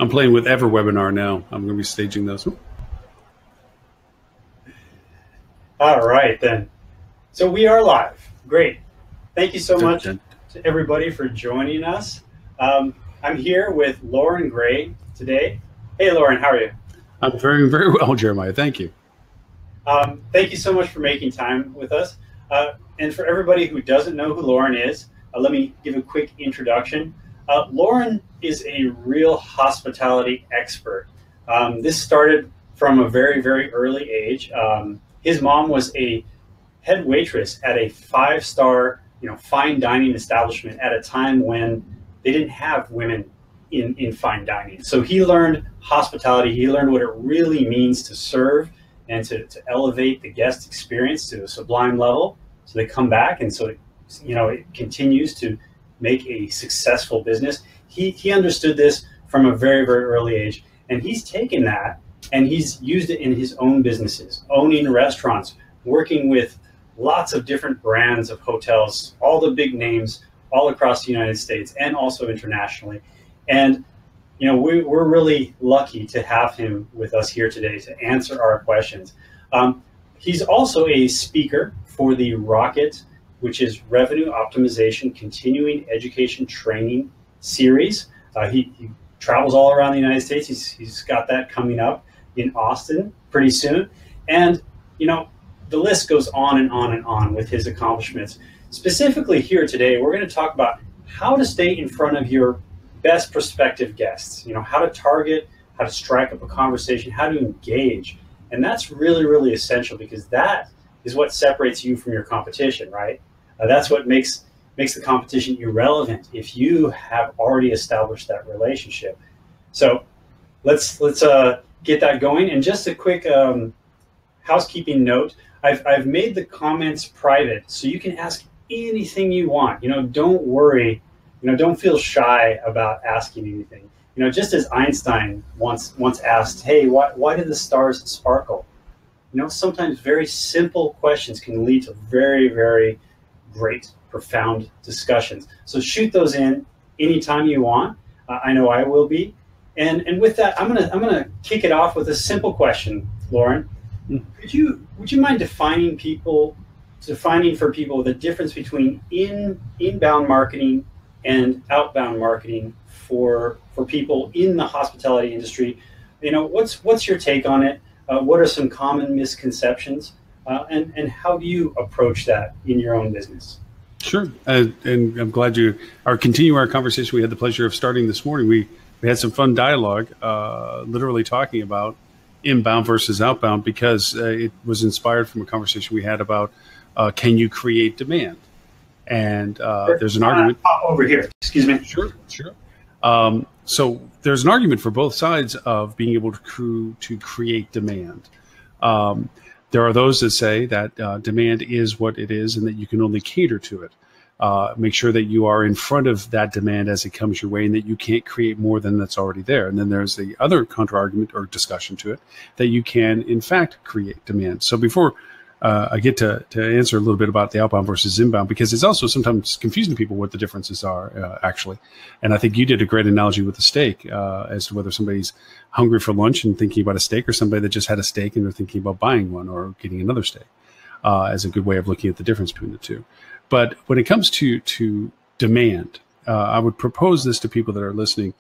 I'm playing with EverWebinar now. I'm going to be staging those. All right, then. So we are live. Great. Thank you so much to everybody for joining us. I'm here with Loren Grey today. Hey, Loren, how are you? I'm very, very well, Jeremiah. Thank you. Thank you so much for making time with us. And for everybody who doesn't know who Loren is, let me give a quick introduction. Loren is a real hospitality expert. This started from a very, very early age. His mom was a head waitress at a five-star, fine dining establishment at a time when they didn't have women in fine dining. So he learned hospitality. He learned what it really means to serve and to elevate the guest experience to a sublime level. So they come back, and so it continues to make a successful business. He understood this from a very, very early age, and he's taken that and he's used it in his own businesses, owning restaurants, working with lots of different brands of hotels, all the big names all across the United States and also internationally. And we're really lucky to have him with us here today to answer our questions. He's also a speaker for the Rocket, which is Revenue Optimization Continuing Education Training Series. He travels all around the United States. He's got that coming up in Austin pretty soon. And, the list goes on and on and on with his accomplishments. Specifically here today, we're going to talk about how to stay in front of your best prospective guests, how to target, how to strike up a conversation, how to engage. And that's really, really essential, because that is what separates you from your competition, right? That's what makes the competition irrelevant if you have already established that relationship. So let's get that going. And just a quick housekeeping note, I've made the comments private, so you can ask anything you want. Don't worry. Don't feel shy about asking anything. Just as Einstein once asked, hey, why do the stars sparkle? Sometimes very simple questions can lead to very, very great, profound discussions. So shoot those in anytime you want. I know I will be. And with that, I'm gonna kick it off with a simple question, Loren. Would you mind defining for people the difference between inbound marketing and outbound marketing for people in the hospitality industry? What's your take on it? What are some common misconceptions? And how do you approach that in your own business? Sure. And I'm glad you are continuing our conversation we had the pleasure of starting this morning. We had some fun dialogue, literally talking about inbound versus outbound, because it was inspired from a conversation we had about can you create demand? And there's an argument over here. Excuse me. Sure. So there's an argument for both sides of being able to create demand. There are those that say that demand is what it is and that you can only cater to it. Make sure that you are in front of that demand as it comes your way and that you can't create more than that's already there. And then there's the other counter-argument or discussion to it that you can, in fact, create demand. So before I get to answer a little bit about the outbound versus inbound, because it's also sometimes confusing to people what the differences are, actually. And I think you did a great analogy with the steak as to whether somebody's hungry for lunch and thinking about a steak, or somebody that just had a steak and they're thinking about buying one or getting another steak, as a good way of looking at the difference between the two. But when it comes to demand, I would propose this to people that are listening,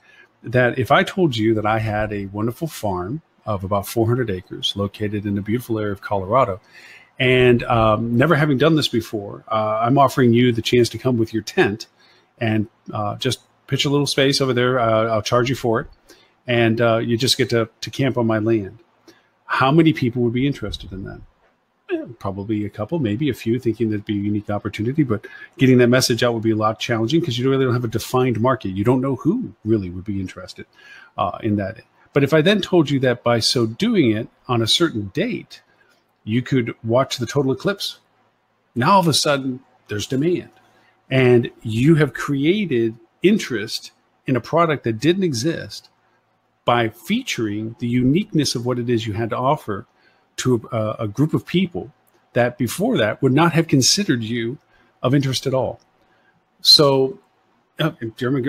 that if I told you that I had a wonderful farm of about 400 acres located in a beautiful area of Colorado, and never having done this before, I'm offering you the chance to come with your tent and just pitch a little space over there. I'll charge you for it. And you just get to camp on my land. How many people would be interested in that? Probably a couple, maybe a few, thinking that'd be a unique opportunity. But getting that message out would be a lot challenging, because you really don't have a defined market. You don't know who really would be interested in that. But if I then told you that by so doing it on a certain date, you could watch the total eclipse. Now all of a sudden there's demand, and you have created interest in a product that didn't exist by featuring the uniqueness of what it is you had to offer to a group of people that before that would not have considered you of interest at all. So German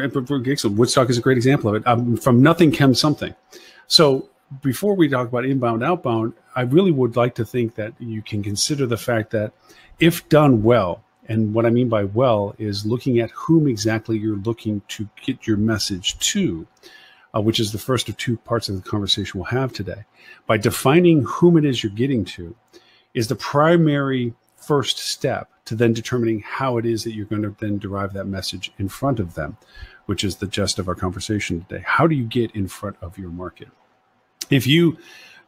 Woodstock is a great example of it. From nothing comes something. So before we talk about inbound, outbound, I really would like to think that you can consider the fact that if done well, and what I mean by well is looking at whom exactly you're looking to get your message to, which is the first of two parts of the conversation we'll have today. By defining whom it is you're getting to is the primary first step to then determining how it is that you're going to then derive that message in front of them, which is the gist of our conversation today. How do you get in front of your market? If you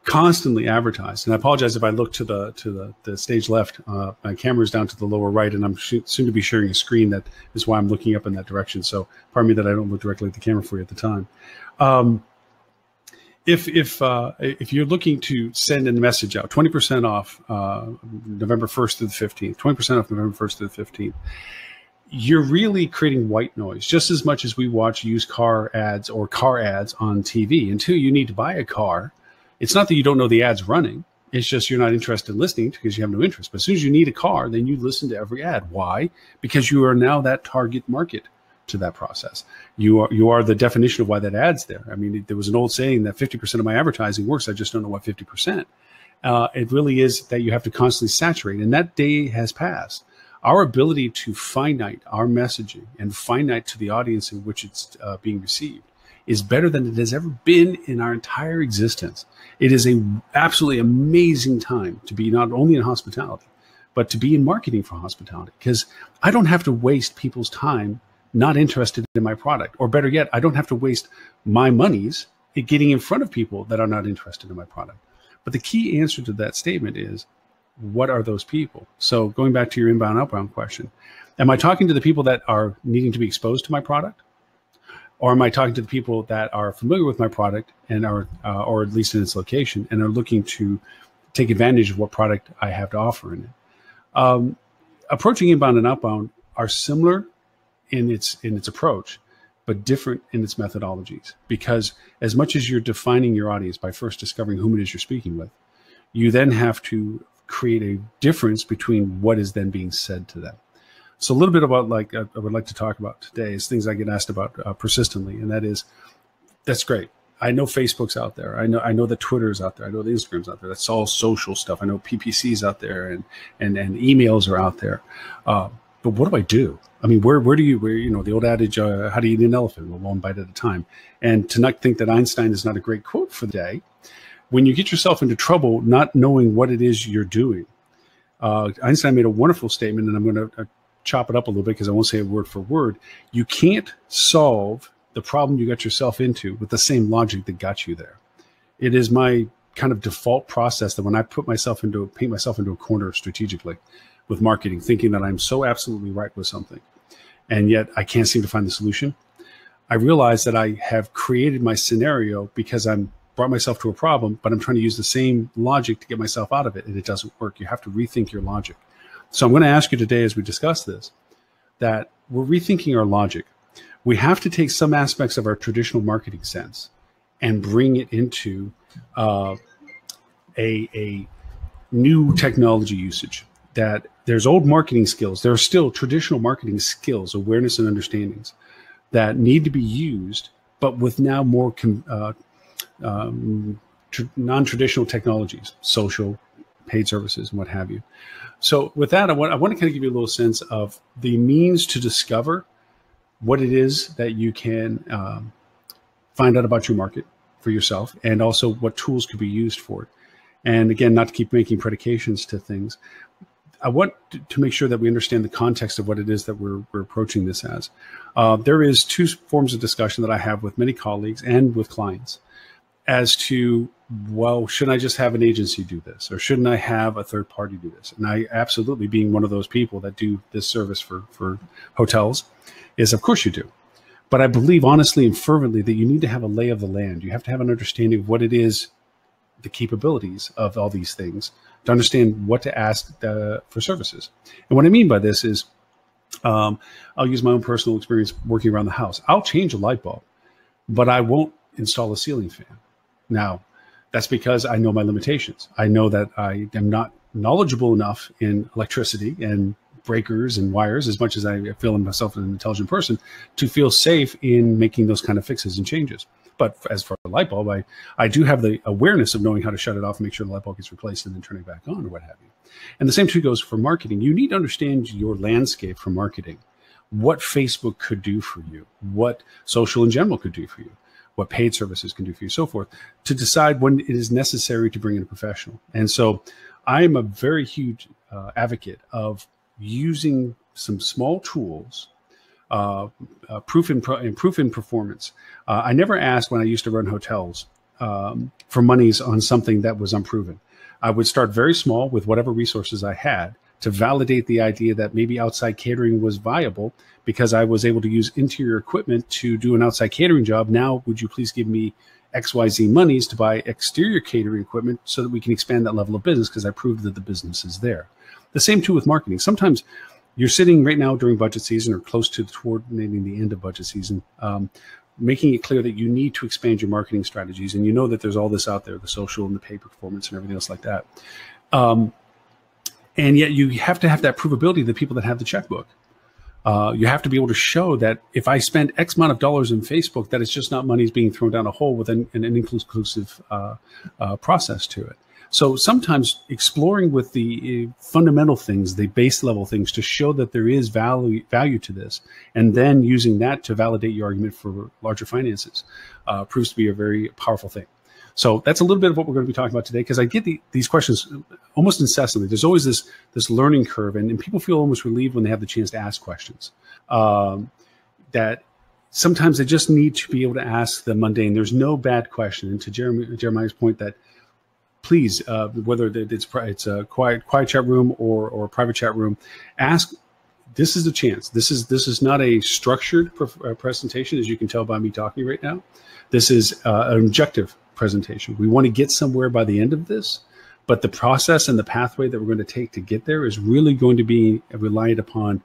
constantly advertise, and I apologize if I look to the stage left, my camera is down to the lower right, and I'm soon to be sharing a screen. That is why I'm looking up in that direction. So pardon me that I don't look directly at the camera for you at the time. If you're looking to send a message out, 20% off November 1st through the 15th, 20% off November 1st through the 15th, you're really creating white noise just as much as we watch used car ads or car ads on TV. Until you need to buy a car, it's not that you don't know the ads running. It's just you're not interested in listening because you have no interest. But as soon as you need a car, then you listen to every ad. Why? Because you are now that target market to that process. You are the definition of why that ad's there. I mean, there was an old saying that 50% of my advertising works. I just don't know what 50%. It really is that you have to constantly saturate. And that day has passed. Our ability to finite our messaging and finite to the audience in which it's being received is better than it has ever been in our entire existence. It is an absolutely amazing time to be not only in hospitality, but to be in marketing for hospitality, because I don't have to waste people's time not interested in my product, or better yet, I don't have to waste my monies getting in front of people that are not interested in my product. But the key answer to that statement is, what are those people? So going back to your inbound, outbound question, am I talking to the people that are needing to be exposed to my product? Or am I talking to the people that are familiar with my product and are, or at least in its location, and are looking to take advantage of what product I have to offer in it? Approaching inbound and outbound are similar in its approach, but different in its methodologies. Because as much as you're defining your audience by first discovering whom it is you're speaking with, you then have to create a difference between what is then being said to them. So a little bit about I would like to talk about today is things I get asked about persistently, and that is, that's great. I know Facebook's out there. I know that Twitter's out there. I know the Instagram's out there. That's all social stuff. I know PPC's out there, and emails are out there. But what do I do? I mean, where the old adage, how do you eat an elephant? Well, one bite at a time. And to not think that Einstein is not a great quote for the day, when you get yourself into trouble not knowing what it is you're doing. Einstein made a wonderful statement, and I'm going to chop it up a little bit because I won't say it word for word. You can't solve the problem you got yourself into with the same logic that got you there. It is my kind of default process that when I paint myself into a corner strategically with marketing, thinking that I'm so absolutely right with something, and yet I can't seem to find the solution, I realize that I have created my scenario because I'm brought myself to a problem, but I'm trying to use the same logic to get myself out of it, and it doesn't work. You have to rethink your logic. So I'm going to ask you today, as we discuss this, that we're rethinking our logic. We have to take some aspects of our traditional marketing sense and bring it into a new technology usage. That there's old marketing skills. There are still traditional marketing skills, awareness and understandings that need to be used, but with now more non-traditional technologies, social, paid services, and what have you. So with that, I want to kind of give you a little sense of the means to discover what it is that you can find out about your market for yourself, and also what tools could be used for it. And again, not to keep making predications to things, I want to make sure that we understand the context of what it is that we're approaching this as. There is two forms of discussion that I have with many colleagues and with clients as to, well, shouldn't I just have an agency do this, or shouldn't I have a third party do this? And I absolutely, being one of those people that do this service for hotels, is of course you do. But I believe honestly and fervently that you need to have a lay of the land. You have to have an understanding of what it is, the capabilities of all these things, to understand what to ask for services. And what I mean by this is, I'll use my own personal experience working around the house. I'll change a light bulb, but I won't install a ceiling fan. Now, that's because I know my limitations. I know that I am not knowledgeable enough in electricity and breakers and wires, as much as I feel myself an intelligent person, to feel safe in making those kind of fixes and changes. But as for a light bulb, I do have the awareness of knowing how to shut it off and make sure the light bulb gets replaced and then turn it back on or what have you. And the same too goes for marketing. You need to understand your landscape for marketing, what Facebook could do for you, what social in general could do for you, what paid services can do for you, so forth, to decide when it is necessary to bring in a professional. And so I am a very huge advocate of using some small tools, proof in performance. I never asked, when I used to run hotels, for monies on something that was unproven. I would start very small with whatever resources I had to validate the idea that maybe outside catering was viable, because I was able to use interior equipment to do an outside catering job. Now, would you please give me XYZ monies to buy exterior catering equipment so that we can expand that level of business, because I proved that the business is there. The same too with marketing. Sometimes you're sitting right now during budget season or close to coordinating the end of budget season, making it clear that you need to expand your marketing strategies. And you know that there's all this out there, the social and the pay performance and everything else like that. And yet you have to have that provability, the people that have the checkbook. You have to be able to show that if I spend X amount of dollars in Facebook, that it's just not money's being thrown down a hole with an inclusive process to it. So sometimes exploring with the fundamental things, the base level things, to show that there is value to this, and then using that to validate your argument for larger finances, proves to be a very powerful thing. So that's a little bit of what we're going to be talking about today, because I get these questions almost incessantly. There's always this learning curve, and people feel almost relieved when they have the chance to ask questions. That sometimes they just need to be able to ask the mundane. There's no bad question. And to Jeremiah's point, that please, whether it's a quiet chat room or a private chat room, ask. This is the chance. This is not a structured presentation, as you can tell by me talking right now. This is an objective presentation. We want to get somewhere by the end of this, but the process and the pathway that we're going to take to get there is really going to be reliant upon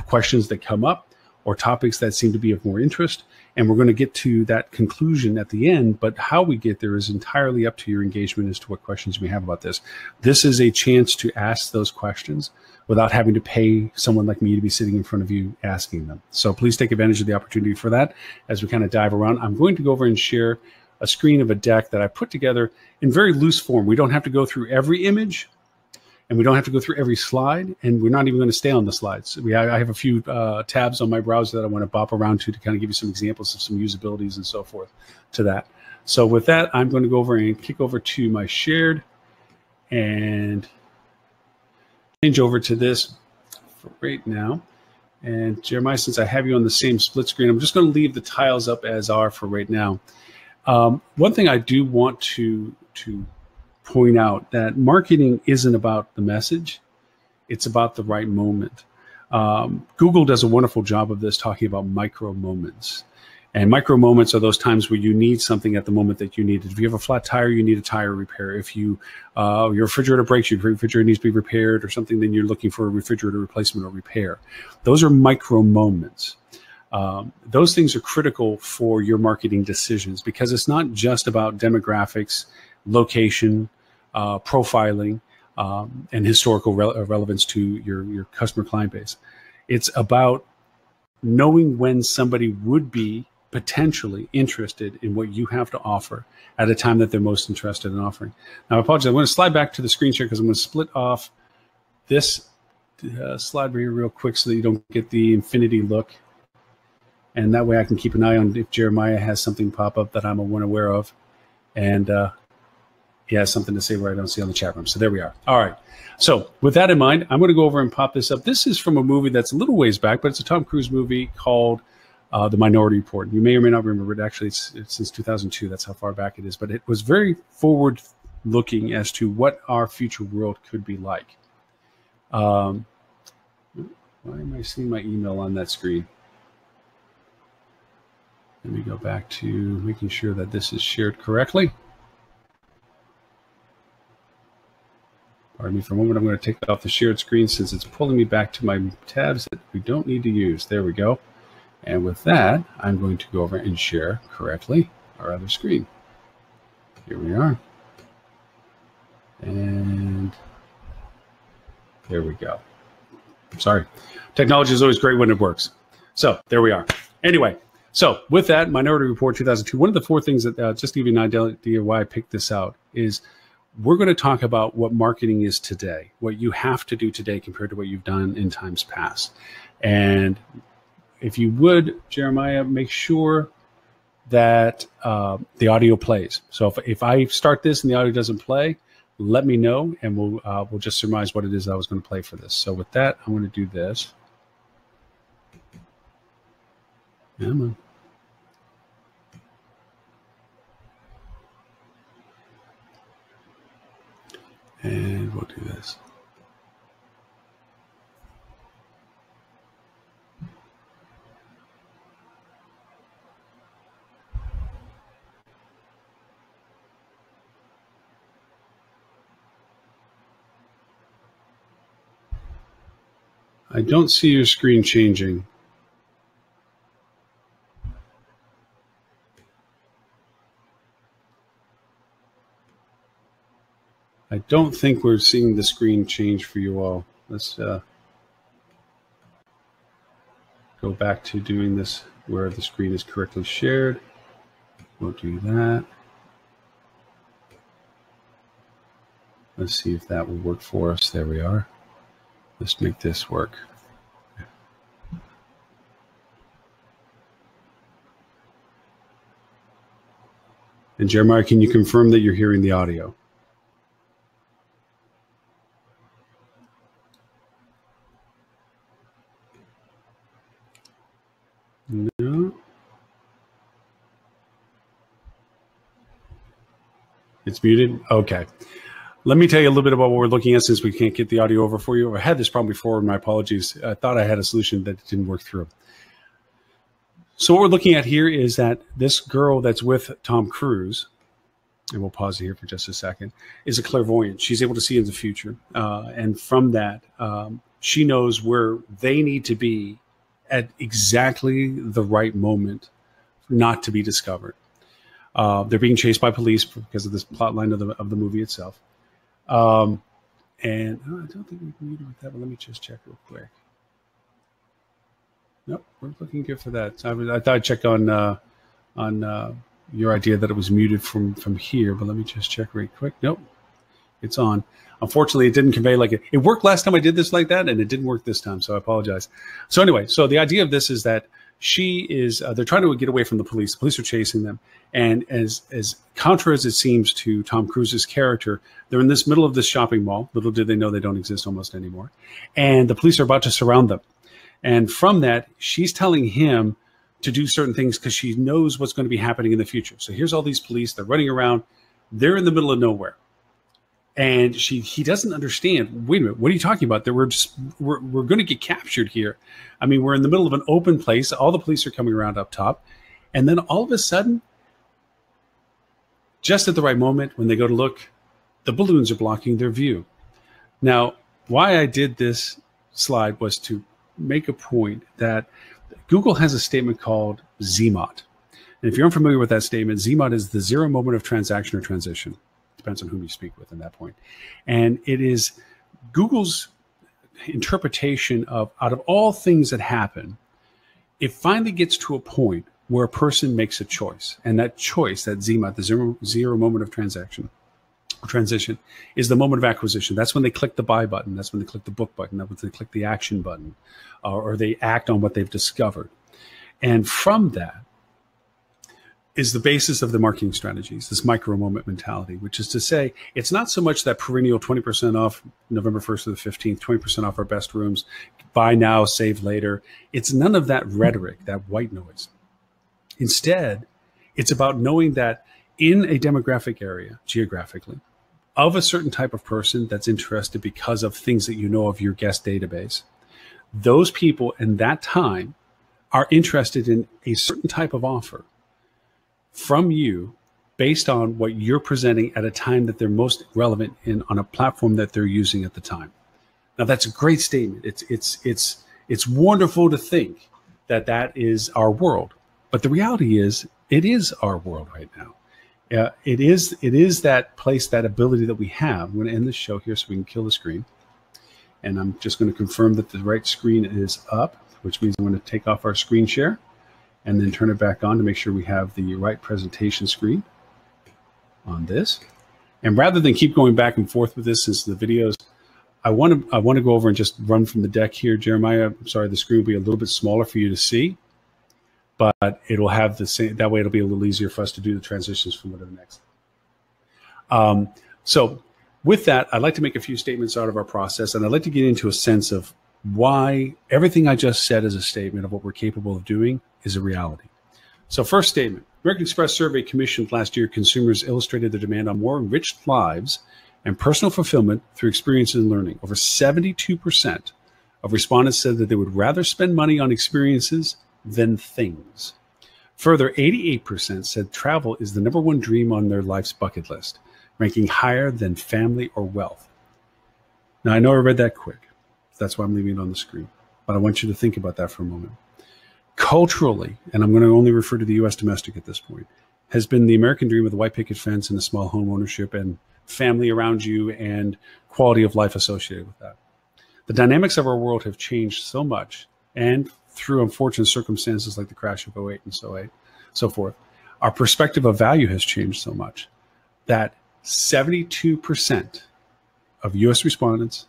questions that come up or topics that seem to be of more interest. And we're going to get to that conclusion at the end, but how we get there is entirely up to your engagement as to what questions you may have about this. This is a chance to ask those questions without having to pay someone like me to be sitting in front of you asking them. So please take advantage of the opportunity for that as we kind of dive around. I'm going to go over and share a screen of a deck that I put together in very loose form. We don't have to go through every image, and we don't have to go through every slide, and we're not even going to stay on the slides. I have a few tabs on my browser that I want to bop around to kind of give you some examples of some usabilities and so forth to that. So with that, I'm going to go over and kick over to my shared and change over to this for right now. And Jeremiah, since I have you on the same split screen, I'm just going to leave the tiles up as are for right now. One thing I do want to point out, that marketing isn't about the message, it's about the right moment. Google does a wonderful job of this, talking about micro moments. And micro moments are those times where you need something at the moment that you need it. If you have a flat tire, you need a tire repair. If your refrigerator breaks, your refrigerator needs to be repaired or something, then you're looking for a refrigerator replacement or repair. Those are micro moments. Those things are critical for your marketing decisions, because it's not just about demographics, location, profiling, and historical relevance to your customer client base. It's about knowing when somebody would be potentially interested in what you have to offer at a time that they're most interested in offering. Now, I apologize. I'm going to slide back to the screen share because I'm going to split off this slide here real quick so that you don't get the infinity look. And that way I can keep an eye on if Jeremiah has something pop up that I'm unaware of. And he has something to say where I don't see on the chat room. So there we are. All right. So with that in mind, I'm going to go over and pop this up. This is from a movie that's a little ways back, but it's a Tom Cruise movie called The Minority Report. You may or may not remember it. Actually, it's since 2002. That's how far back it is. But it was very forward-looking as to what our future world could be like. Why am I seeing my email on that screen? Let me go back to making sure that this is shared correctly. Pardon me for a moment. I'm going to take off the shared screen since it's pulling me back to my tabs that we don't need to use. There we go. And with that, I'm going to go over and share correctly our other screen. Here we are. And there we go. Sorry. Technology is always great when it works. So there we are. Anyway, so with that, Minority Report 2002, one of the 4 things that, just to give you an idea why I picked this out, is we're going to talk about what marketing is today, what you have to do today compared to what you've done in times past. And if you would, Jeremiah, make sure that the audio plays. So if I start this and the audio doesn't play, let me know, and we'll just surmise what it is I was going to play for this. So with that, I'm going to do this. Come on. And we'll do this. I don't see your screen changing. I don't think we're seeing the screen change for you all. Let's go back to doing this where the screen is correctly shared. We'll do that. Let's see if that will work for us. There we are. Let's make this work. And Jeremiah, can you confirm that you're hearing the audio? No. It's muted? Okay. Let me tell you a little bit about what we're looking at since we can't get the audio over for you. I had this problem before, and my apologies. I thought I had a solution that didn't work through. So what we're looking at here is that this girl that's with Tom Cruise, and we'll pause here for just a second, is a clairvoyant. She's able to see in the future. And from that, she knows where they need to be at exactly the right moment not to be discovered. They're being chased by police because of this plot line of the movie itself. And I don't think we can meet with that, but let me just check real quick. Nope, we're looking good for that. I thought I checked on your idea that it was muted from here, but let me just check real quick. Nope, it's on. Unfortunately, it didn't convey like it worked last time I did this like that, and it didn't work this time, so I apologize. So anyway, so the idea of this is that she is, they're trying to get away from the police. The police are chasing them. And as contra as it seems to Tom Cruise's character, they're in this middle of this shopping mall. Little did they know they don't exist almost anymore. And the police are about to surround them. And from that, she's telling him to do certain things because she knows what's going to be happening in the future. So here's all these police. They're running around. They're in the middle of nowhere. And he doesn't understand. Wait a minute, what are you talking about? That we're going to get captured here. I mean, we're in the middle of an open place. All the police are coming around up top. And then all of a sudden, just at the right moment, when they go to look, the balloons are blocking their view. Now, why I did this slide was to make a point that Google has a statement called ZMOT. And if you're unfamiliar with that statement, ZMOT is the zero moment of transaction or transition. Depends on whom you speak with in that point. And it is Google's interpretation of, out of all things that happen, it finally gets to a point where a person makes a choice. And that choice, that ZMOT, the zero moment of transition, is the moment of acquisition. That's when they click the buy button. That's when they click the book button. That's when they click the action button, or they act on what they've discovered. And from that is the basis of the marketing strategies, this micro moment mentality, which is to say, it's not so much that perennial 20% off November 1st to the 15th, 20% off our best rooms, buy now, save later. It's none of that rhetoric, that white noise. Instead, it's about knowing that in a demographic area, geographically, of a certain type of person that's interested because of things that you know of your guest database, those people in that time are interested in a certain type of offer from you based on what you're presenting at a time that they're most relevant on a platform that they're using at the time. Now, that's a great statement. It's wonderful to think that that is our world. But the reality is, it is our world right now. It is that place, that ability that we have. I'm going to end the show here so we can kill the screen. And I'm just going to confirm that the right screen is up, which means I'm going to take off our screen share and then turn it back on to make sure we have the right presentation screen on this. And rather than keep going back and forth with this, since the videos, I want to go over and just run from the deck here, Jeremiah. I'm sorry, the screen will be a little bit smaller for you to see, but it'll have the same. That way, it'll be a little easier for us to do the transitions from one to the next. So with that, I'd like to make a few statements out of our process, and I'd like to get into a sense of why everything I just said as a statement of what we're capable of doing is a reality. So first statement, American Express survey commissioned last year, consumers illustrated their demand on more enriched lives and personal fulfillment through experiences and learning. Over 72% of respondents said that they would rather spend money on experiences than things. Further, 88% said travel is the #1 dream on their life's bucket list, ranking higher than family or wealth. Now, I know I read that quick. That's why I'm leaving it on the screen. But I want you to think about that for a moment. Culturally, and I'm going to only refer to the U.S. domestic at this point, has been the American dream of the white picket fence and a small home ownership and family around you and quality of life associated with that. The dynamics of our world have changed so much, and through unfortunate circumstances like the crash of '08 and so forth, our perspective of value has changed so much that 72% of U.S. respondents,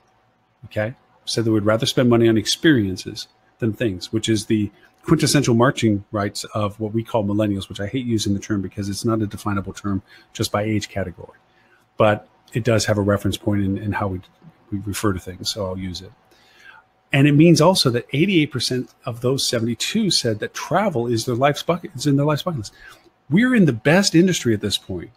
said they would rather spend money on experiences than things, which is the quintessential marching rights of what we call millennials, which I hate using the term because it's not a definable term just by age category, but it does have a reference point in how we refer to things, so I'll use it. And it means also that 88% of those 72 said that travel is their life's bucket. It's in their life's bucket list. We're in the best industry at this point,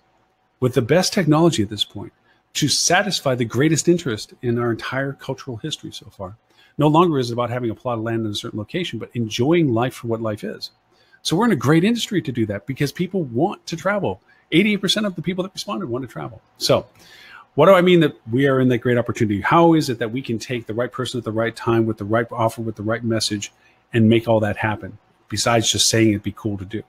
with the best technology at this point, to satisfy the greatest interest in our entire cultural history so far. No longer is it about having a plot of land in a certain location, but enjoying life for what life is. So we're in a great industry to do that because people want to travel. 88% of the people that responded want to travel. So what do I mean that we are in that great opportunity? How is it that we can take the right person at the right time with the right offer, with the right message, and make all that happen, besides just saying it'd be cool to do?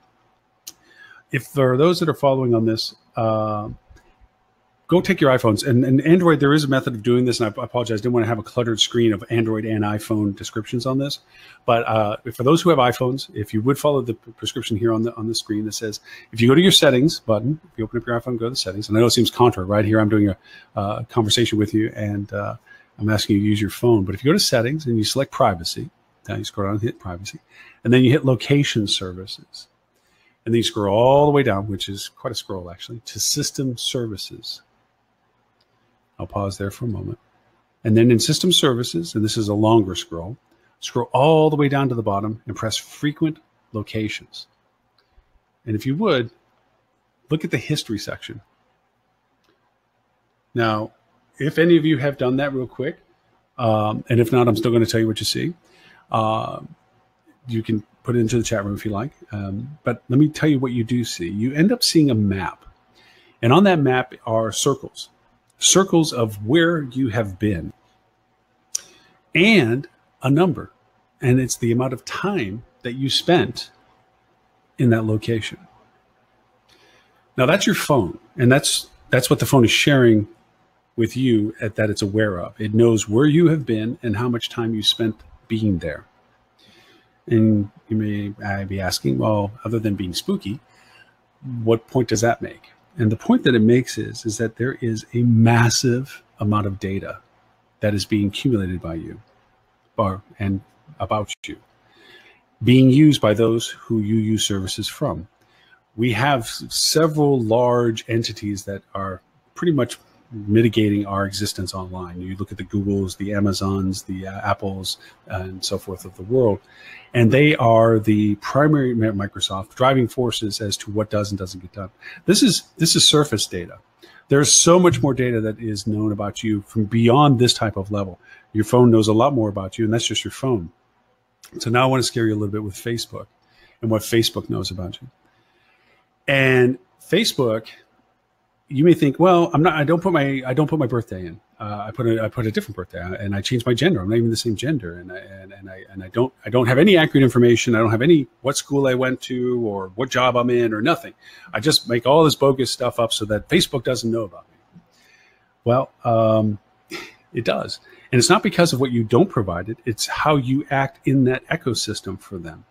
If there are those that are following on this, go take your iPhones. And Android, there is a method of doing this, and I apologize, I didn't want to have a cluttered screen of Android and iPhone descriptions on this. But for those who have iPhones, if you would follow the prescription here on the screen that says, if you go to your settings button, if you open up your iPhone, go to the settings. And I know it seems contra, right? Here I'm doing a conversation with you, and I'm asking you to use your phone. But if you go to settings and you select privacy, now you scroll down and hit privacy, and then you hit location services. And then you scroll all the way down, which is quite a scroll actually, to system services. I'll pause there for a moment. And then in system services, and this is a longer scroll all the way down to the bottom and press frequent locations. And if you would, look at the history section. Now, if any of you have done that real quick, and if not, I'm still going to tell you what you see. You can put it into the chat room if you like. But let me tell you what you do see. You end up seeing a map. And on that map are circles of where you have been, and a number, and it's the amount of time that you spent in that location. Now that's your phone, and that's what the phone is sharing with you, that it's aware of. It knows where you have been and how much time you spent being there. And you may be asking, well, other than being spooky, what point does that make? And the point that it makes is that there is a massive amount of data that is being accumulated by you and about you, being used by those who you use services from. We have several large entities that are pretty much mitigating our existence online. You look at the Googles, the Amazons, the Apples, and so forth of the world, and they are the primary Microsoft driving forces as to what does and doesn't get done. This is surface data. There's so much more data that is known about you from beyond this type of level. Your phone knows a lot more about you, and that's just your phone. So now I want to scare you a little bit with Facebook and what Facebook knows about you. And Facebook, you may think, well, I don't put my birthday in. I put a different birthday, and I changed my gender. I'm not even the same gender, and I don't have any accurate information. I don't have any what school I went to or what job I'm in or nothing. I just make all this bogus stuff up so that Facebook doesn't know about me. Well, it does, And it's not because of what you don't provide it, it's how you act in that ecosystem for them.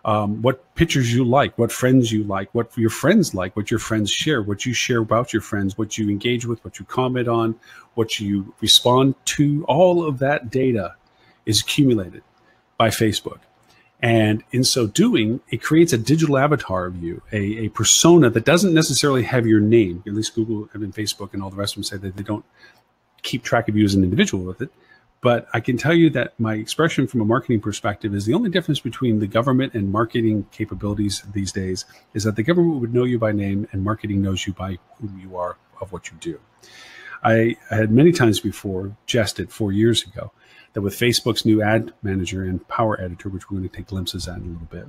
What pictures you like, what friends you like, what your friends like, what your friends share, what you share about your friends, what you engage with, what you comment on, what you respond to, all of that data is accumulated by Facebook. And in so doing, it creates a digital avatar of you, a persona that doesn't necessarily have your name. At least Google and Facebook and all the rest of them say that they don't keep track of you as an individual with it. But I can tell you that my expression from a marketing perspective is the only difference between the government and marketing capabilities these days is that the government would know you by name and marketing knows you by who you are of what you do. I had many times before jested 4 years ago that with Facebook's new ad manager and power editor, which we're going to take glimpses at in a little bit,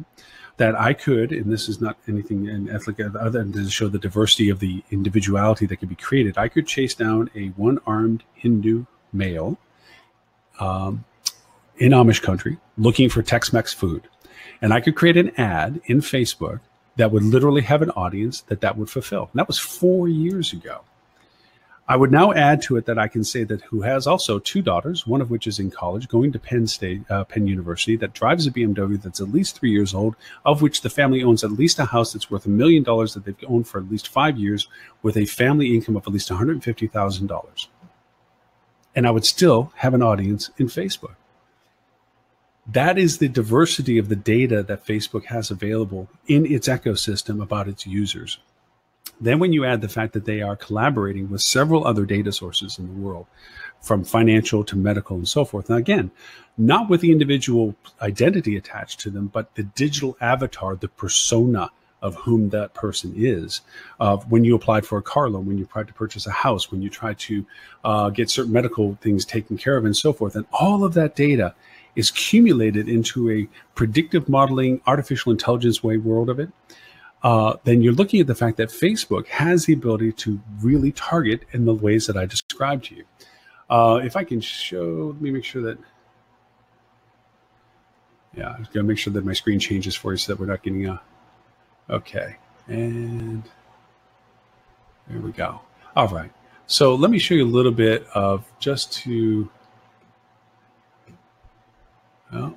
that I could, and this is not anything in ethnic other than to show the diversity of the individuality that could be created, I could chase down a one-armed Hindu male in Amish country looking for Tex-Mex food. And I could create an ad in Facebook that would literally have an audience that would fulfill. And that was 4 years ago. I would now add to it that I can say that who has also 2 daughters, one of which is in college, going to Penn University, that drives a BMW that's at least 3 years old, of which the family owns at least a house that's worth $1 million that they've owned for at least 5 years, with a family income of at least $150,000. And I would still have an audience in Facebook. That is the diversity of the data that Facebook has available in its ecosystem about its users. Then when you add the fact that they are collaborating with several other data sources in the world, from financial to medical and so forth. Now, again, not with the individual identity attached to them, but the digital avatar, the persona of whom that person is. When you applied for a car loan, when you tried to purchase a house, when you try to get certain medical things taken care of and so forth. And all of that data is accumulated into a predictive modeling, artificial intelligence way world of it. Then you're looking at the fact that Facebook has the ability to really target in the ways that I described to you. If I can show, let me make sure that, yeah, I'm gonna make sure that my screen changes for you so that we're not getting a, okay. And there we go. All right. So let me show you a little bit of just to, oh,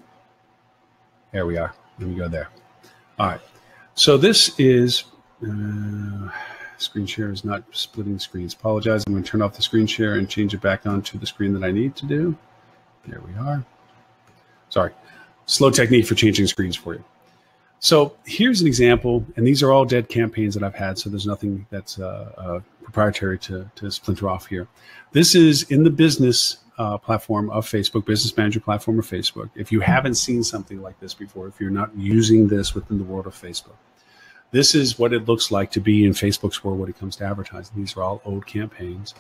there we are. Let me go there. All right. So this is, screen share is not splitting screens. Apologize. I'm going to turn off the screen share and change it back onto the screen that I need to do. There we are. Sorry. Slow technique for changing screens for you. So here's an example, and these are all dead campaigns that I've had, so there's nothing that's proprietary to splinter off here. This is in the business platform of Facebook, business manager platform of Facebook. If you haven't seen something like this before, if you're not using this within the world of Facebook, this is what it looks like to be in Facebook's world when it comes to advertising. These are all old campaigns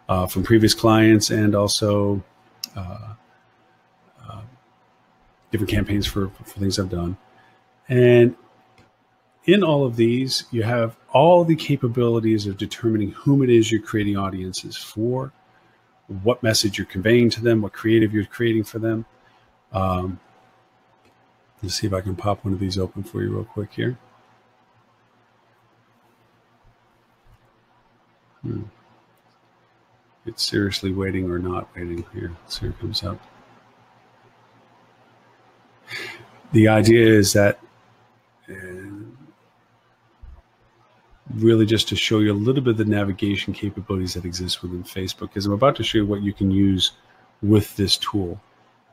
from previous clients and also different campaigns for things I've done. And in all of these, you have all the capabilities of determining whom it is you're creating audiences for, what message you're conveying to them, what creative you're creating for them. Let's see if I can pop one of these open for you real quick here. It's seriously waiting or not waiting here. So here it comes up. The idea is that really just to show you a little bit of the navigation capabilities that exist within Facebook, because I'm about to show you what you can use with this tool.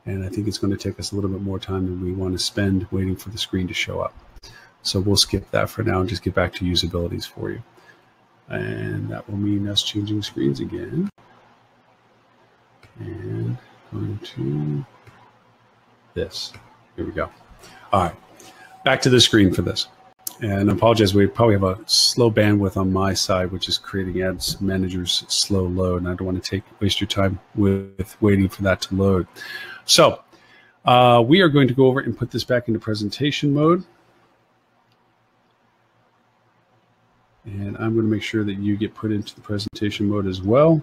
And I think it's going to take us a little bit more time than we want to spend waiting for the screen to show up. So we'll skip that for now and just get back to usabilities for you. And that will mean us changing screens again. And going to this. Here we go. All right, back to the screen for this. And I apologize, we probably have a slow bandwidth on my side, which is creating Ads Manager's slow load, and I don't want to waste your time with waiting for that to load. So we are going to go over and put this back into presentation mode. And I'm going to make sure that you get put into the presentation mode as well.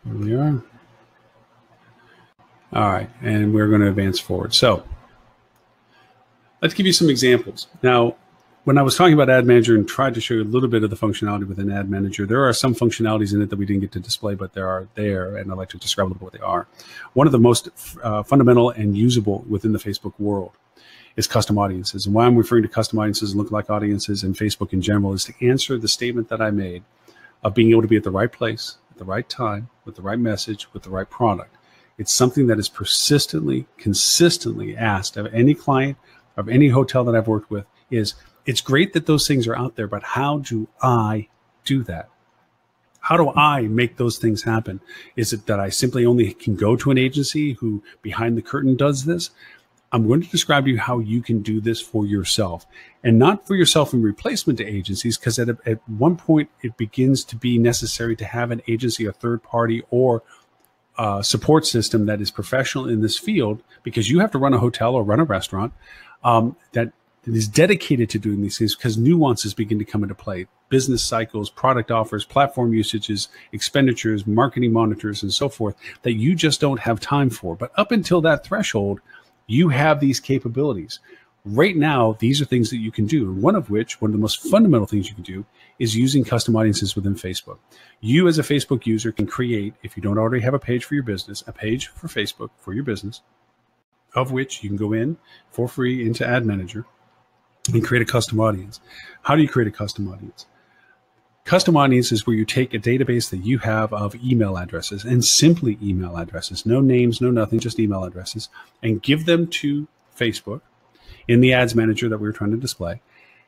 Here we are. All right, and we're going to advance forward. So let's give you some examples. Now, when I was talking about Ad Manager and tried to show you a little bit of the functionality within Ad Manager, there are some functionalities in it that we didn't get to display, but they are there, and I'd like to describe a little bit what they are. One of the most fundamental and usable within the Facebook world is custom audiences. And why I'm referring to custom audiences and lookalike audiences and Facebook in general is to answer the statement that I made of being able to be at the right place, at the right time, with the right message, with the right product. It's something that is persistently, consistently asked of any client, of any hotel that I've worked with, is it's great that those things are out there, but how do I do that? How do I make those things happen? Is it that I simply only can go to an agency who behind the curtain does this? I'm going to describe to you how you can do this for yourself, and not for yourself in replacement to agencies, because at one point it begins to be necessary to have an agency, a third party, or support system that is professional in this field, because you have to run a hotel or run a restaurant that is dedicated to doing these things, because nuances begin to come into play. Business cycles, product offers, platform usages, expenditures, marketing monitors, and so forth that you just don't have time for. But up until that threshold, you have these capabilities. Right now, these are things that you can do. One of which, one of the most fundamental things you can do, is using custom audiences within Facebook. You as a Facebook user can create, if you don't already have a page for your business, a page for Facebook for your business, of which you can go in for free into Ad Manager and create a custom audience. How do you create a custom audience? Custom audience is where you take a database that you have of email addresses, and simply email addresses, no names, no nothing, just email addresses, and give them to Facebook in the Ads Manager that we were trying to display,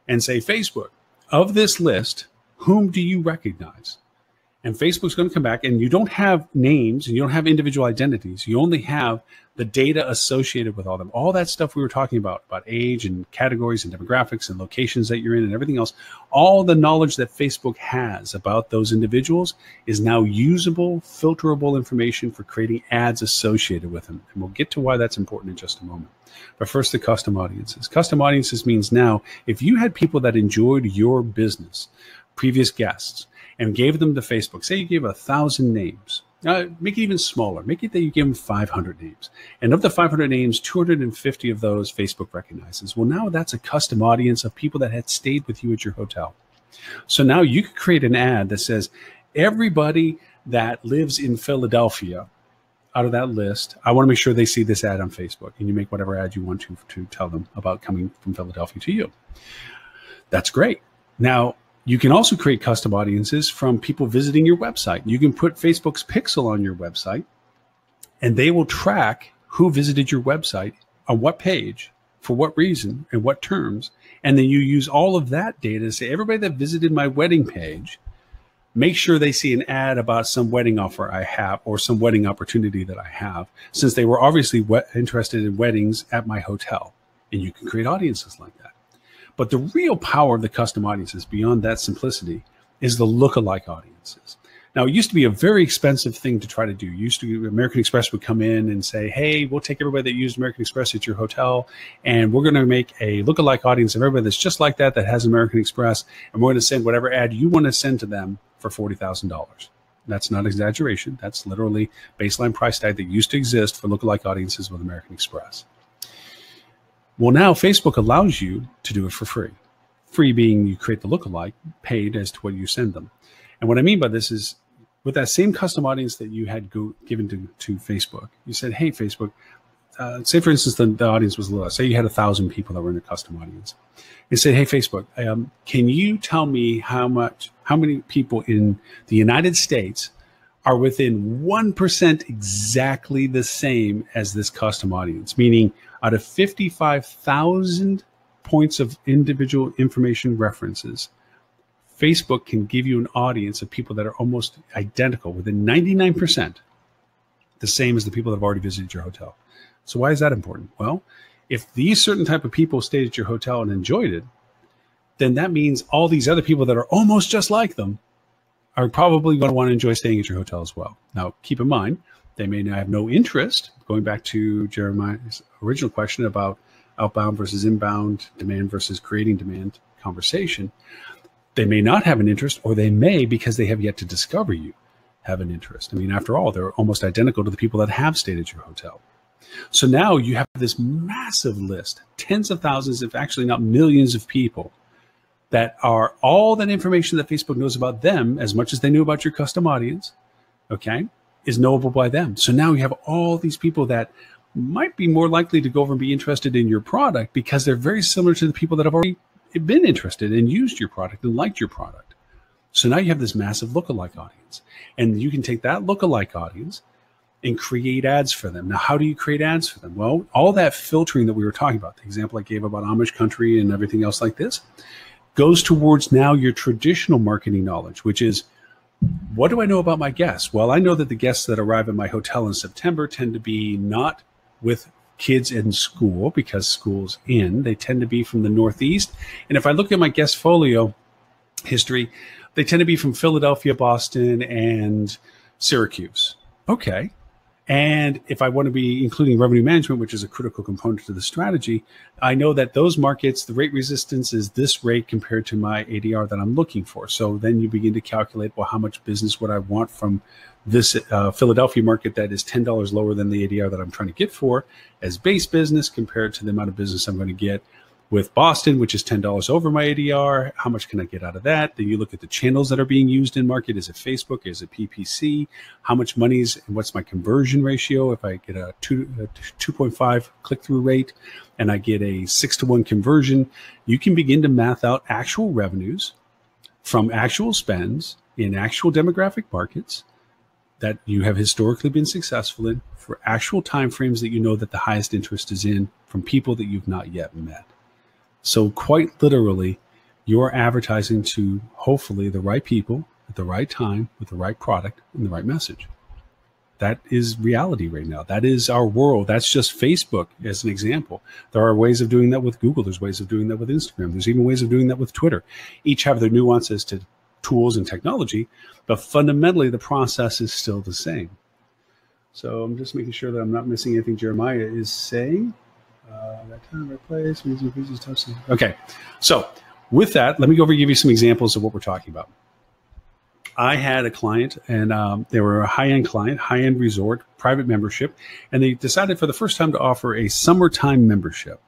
and say, Facebook, of this list, whom do you recognize? And Facebook's going to come back, and you don't have names and you don't have individual identities. You only have the data associated with all them. All that stuff we were talking about age and categories and demographics and locations that you're in and everything else. All the knowledge that Facebook has about those individuals is now usable, filterable information for creating ads associated with them. And we'll get to why that's important in just a moment. But first, the custom audiences. Custom audiences means now, if you had people that enjoyed your business, previous guests, and gave them to Facebook, say you gave 1,000 names, make it even smaller. Make it that you give them 500 names. And of the 500 names, 250 of those Facebook recognizes. Well, now that's a custom audience of people that had stayed with you at your hotel. So now you could create an ad that says, everybody that lives in Philadelphia, out of that list, I want to make sure they see this ad on Facebook. And you make whatever ad you want to tell them about coming from Philadelphia to you. That's great. Now, you can also create custom audiences from people visiting your website. You can put Facebook's pixel on your website, and they will track who visited your website, on what page, for what reason, and what terms. And then you use all of that data to say, everybody that visited my wedding page, make sure they see an ad about some wedding offer I have or some wedding opportunity that I have, since they were obviously interested in weddings at my hotel. And you can create audiences like that. But the real power of the custom audiences beyond that simplicity is the lookalike audiences. Now, it used to be a very expensive thing to try to do. American Express would come in and say, hey, we'll take everybody that used American Express at your hotel, and we're going to make a lookalike audience of everybody that's just like that has American Express, and we're going to send whatever ad you want to send to them for $40,000. That's not exaggeration. That's literally baseline price tag that used to exist for lookalike audiences with American Express. Well, now Facebook allows you to do it for free. Free being you create the lookalike, paid as to what you send them. And what I mean by this is, with that same custom audience that you had given to Facebook, you said, hey, Facebook, say for instance, the audience was little. Say you had 1,000 people that were in a custom audience. You said, hey, Facebook, can you tell me how many people in the United States are within 1% exactly the same as this custom audience? Meaning, out of 55,000 points of individual information references, Facebook can give you an audience of people that are almost identical, within 99%, the same as the people that have already visited your hotel. So why is that important? Well, if these certain type of people stayed at your hotel and enjoyed it, then that means all these other people that are almost just like them are probably going to want to enjoy staying at your hotel as well. Now, keep in mind, they may have no interest, going back to Jeremiah's original question about outbound versus inbound, demand versus creating demand conversation. They may not have an interest, or they may, because they have yet to discover you, have an interest. I mean, after all, they're almost identical to the people that have stayed at your hotel. So now you have this massive list, tens of thousands, if actually not millions of people that are all that information that Facebook knows about them, as much as they knew about your custom audience, okay, is knowable by them. So now you have all these people that might be more likely to go over and be interested in your product because they're very similar to the people that have already been interested and used your product and liked your product. So now you have this massive lookalike audience, and you can take that lookalike audience and create ads for them. Now, how do you create ads for them? Well, all that filtering that we were talking about, the example I gave about Amish country and everything else like this, goes towards now your traditional marketing knowledge, which is, what do I know about my guests? Well, I know that the guests that arrive at my hotel in September tend to be not with kids in school because school's in. They tend to be from the Northeast. And if I look at my guest folio history, they tend to be from Philadelphia, Boston, and Syracuse. Okay. And if I want to be including revenue management, which is a critical component to the strategy, I know that those markets, the rate resistance is this rate compared to my ADR that I'm looking for. So then you begin to calculate, well, how much business would I want from this Philadelphia market that is $10 lower than the ADR that I'm trying to get for as base business compared to the amount of business I'm going to get with Boston, which is $10 over my ADR. How much can I get out of that? Then you look at the channels that are being used in market. Is it Facebook? Is it PPC? How much money is, and what's my conversion ratio? If I get a 2.5 click-through rate and I get a 6-to-1 conversion, you can begin to math out actual revenues from actual spends in actual demographic markets that you have historically been successful in for actual timeframes that you know that the highest interest is in from people that you've not yet met. So quite literally, you're advertising to hopefully the right people at the right time with the right product and the right message. That is reality right now. That is our world. That's just Facebook as an example. There are ways of doing that with Google. There's ways of doing that with Instagram. There's even ways of doing that with Twitter. Each have their nuances to tools and technology, but fundamentally the process is still the same. So I'm just making sure that I'm not missing anything Jeremiah is saying. That time, right place, okay. So with that, let me go over and give you some examples of what we're talking about. I had a client, and they were a high-end client, high-end resort, private membership, and they decided for the first time to offer a summertime membership.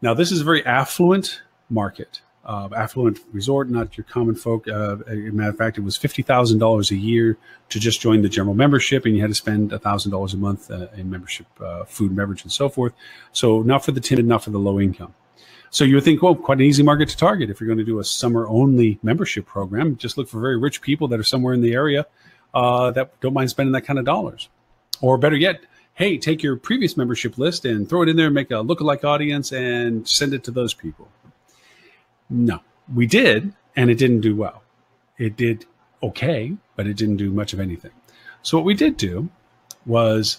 Now, this is a very affluent market, affluent resort, not your common folk. As a matter of fact, it was $50,000 a year to just join the general membership, and you had to spend $1,000 a month in membership, food and beverage, and so forth. So not for the timid, not for the low income. So you would think, well, quite an easy market to target. If you're going to do a summer-only membership program, just look for very rich people that are somewhere in the area that don't mind spending that kind of dollars. Or better yet, hey, take your previous membership list and throw it in there and make a lookalike audience and send it to those people. No, we did, and it didn't do well. It did okay, but it didn't do much of anything. So what we did do was,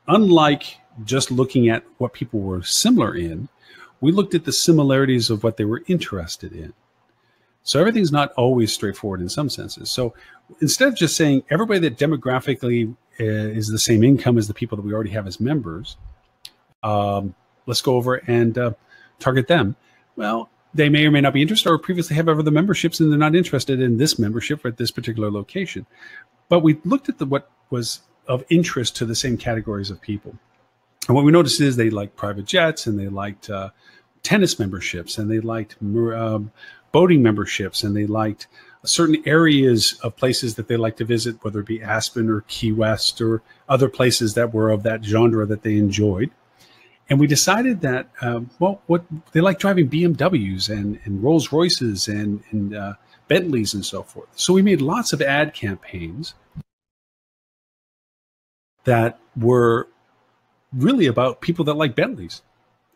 unlike just looking at what people were similar in, we looked at the similarities of what they were interested in. So everything's not always straightforward in some senses. So instead of just saying everybody that demographically is the same income as the people that we already have as members, let's go over and target them. Well, they may or may not be interested or previously have other memberships and they're not interested in this membership at this particular location. But we looked at what was of interest to the same categories of people. And what we noticed is they liked private jets, and they liked tennis memberships, and they liked boating memberships, and they liked certain areas of places that they like to visit, whether it be Aspen or Key West or other places that were of that genre that they enjoyed. And we decided that, well, what they like driving BMWs and Rolls Royces and Bentleys and so forth. So we made lots of ad campaigns that were really about people that like Bentleys